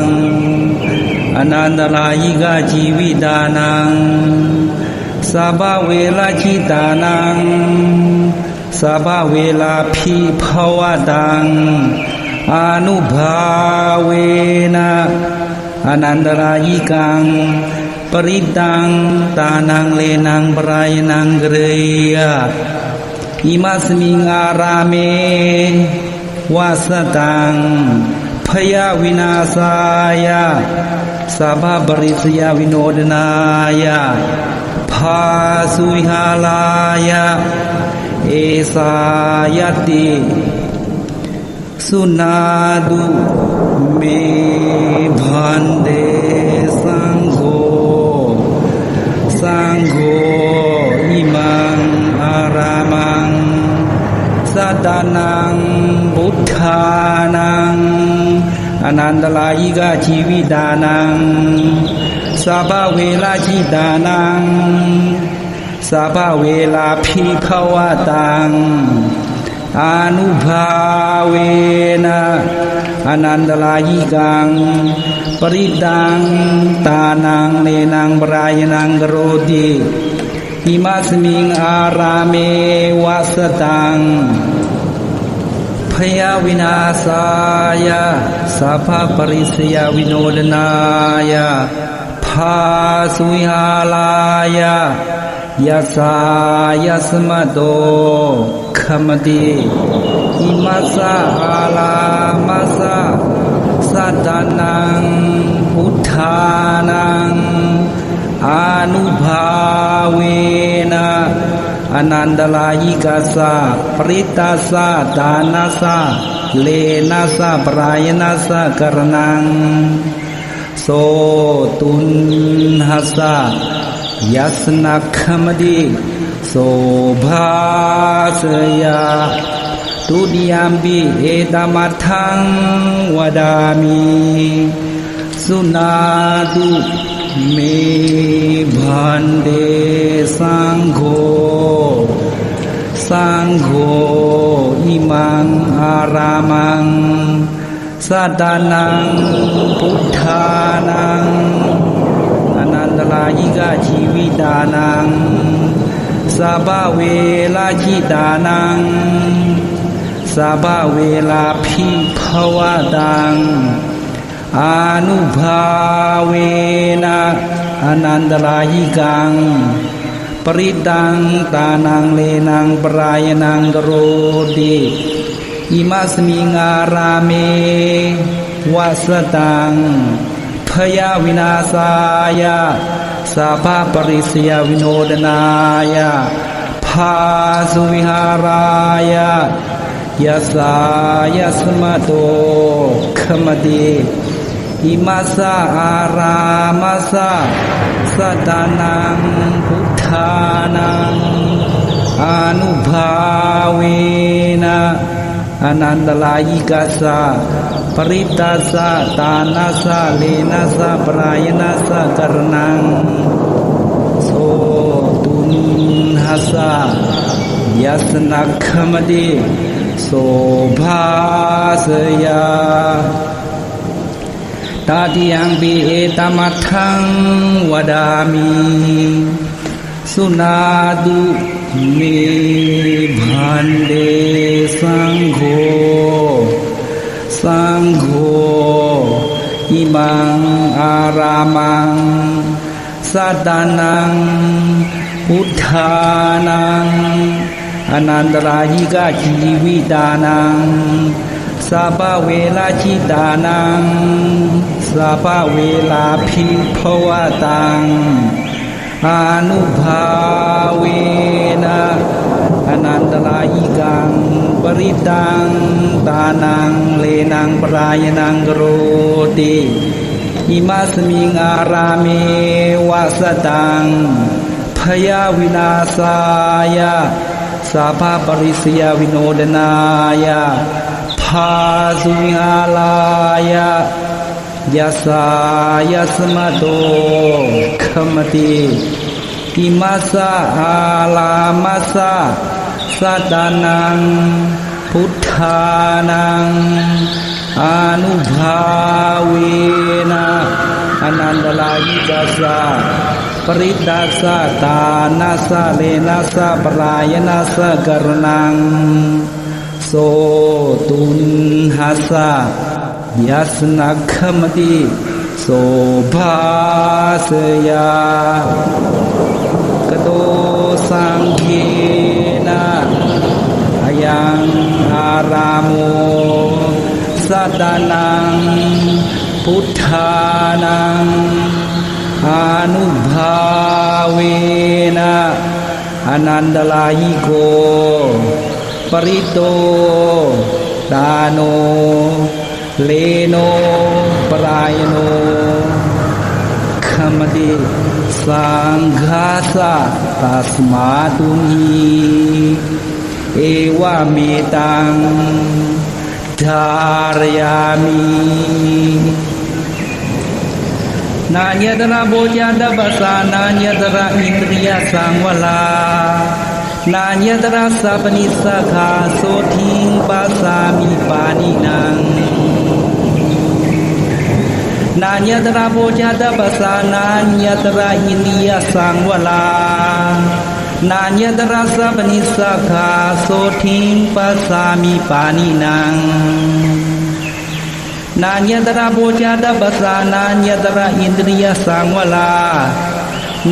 [SPEAKER 1] อนันตลายิกาชีวิตานังสัพพเวลาชิตานังสัพพเวลาภิภวตังอนุภาเวนะอนันตรายิกังปริตังตานังเลนังปรายนังเกรยอิมัสมิงอาราเมวาสตังพยาวินาสายาสัพพปริสยวิโนดนายาภาสุวิหาลายาเอสายติสุนาดุเมพันเดสังโฆสังโฆอิมังอารามังสัตตานังพุทธานังอนันตลายิกาชีวิตานังสัพพเวลาชิตานังสัพพเวลาภิภวตังอนุภาเวนะอนันตลายิกังปริตังตานังเลนังปรายนังกโรติอิมัสมิงอาราเมวัสตังพยาวินาสายาสัพพปริสยวิโนดนายาภาสุวิหาลายายัสสายัสมะโตขมติอิมัสสะอาลามัสสะสัตตานังพุทธานังอนุภาเวนะอนันตลายิกาสะปริตาสะดานาสะเลนะสะปรายนะสะกรณังโสตุนหัสสะยัสนักขมดิโสภาสยาตุติยามปิเอตมัทธังวดามิสุนาตุเมพันเดสังโฆสังโฆอิมังอารามังสัตตานังพุทธานังอนันตลายิกาชีวิตานังสัพพเวลาชิตานังสัพพเวลาภิภวตังอนุภาเวนะอนันตลายิกังปริตังตานังเลนังปรายนังกโรติอิมัสมิงอาราเมวัสตังพยาวินาสายาสัพพปริสยวิโนดนายาภาสุวิหารายายัสสายัสมะโตขมติอิมัสสะอารามัสสะสัตตานังพุทธานังอนุภาเวนะอนันตลายิกาสะปริตาสะตานาสะเลนะสะปรายนะสะกรณังโสตุนหัสสะยัสนักขมดิโสภาสยาตาติยังปิเอตมัทธังวดามิสุนาตุเมพันเดสังโฆสังโฆอิมังอารามังสัตตานังพุทธานังอนันตรายิกาชีวิตานังสัพพเวลาชิตานังสัพพเวลาภิภวตังอนุภาเวนะอนันตลายิกังปริตังตานังเลนังปรายนังกโรติอิมัสมิงอาราเมวัสตังพยาวินาสายาสัพพปริสยวิโนดนายาภ าสุญาลายะยัสสายัสมะโตขมติอิมัสสะอาลามัสสะสัตตานังพุทธานังอนุภาเวนะอนันตลายิตัสสะปริตตัสสะตานัสสะเลนัสสะปรายนัสสะกรณังโสตุนหัสสะยัสนักขมติโสภาสยากโตสังเขนะอายังอารามโมสัตตานังพุทธานังอนุภาเวนะอนันตลายิโกปริโตตาโนเลโนปรายโนขมติสังฆาสะตัสมาตุนีเอวะเมตังธารยามินาญตระโบจาตปัสสานาญตระอินทรียสังวลานาญตระสัพนิสสขาโสทิงปัสสามิปานินังนาญตระโบจาตปัสสานาญตระอินทรียสังวลานาญตระสัพนิสสขาโสทิงปัสสามิปานินังนาญตระโบจาตปัสสานาญตระอินทรียสังวลา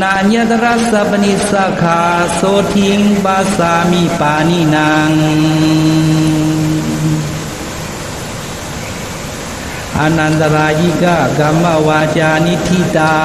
[SPEAKER 1] นาญตระสัพนิสสขาโสทิงปัสสามิปานินังอนันตรายิกะกัมมวาจานิทิตา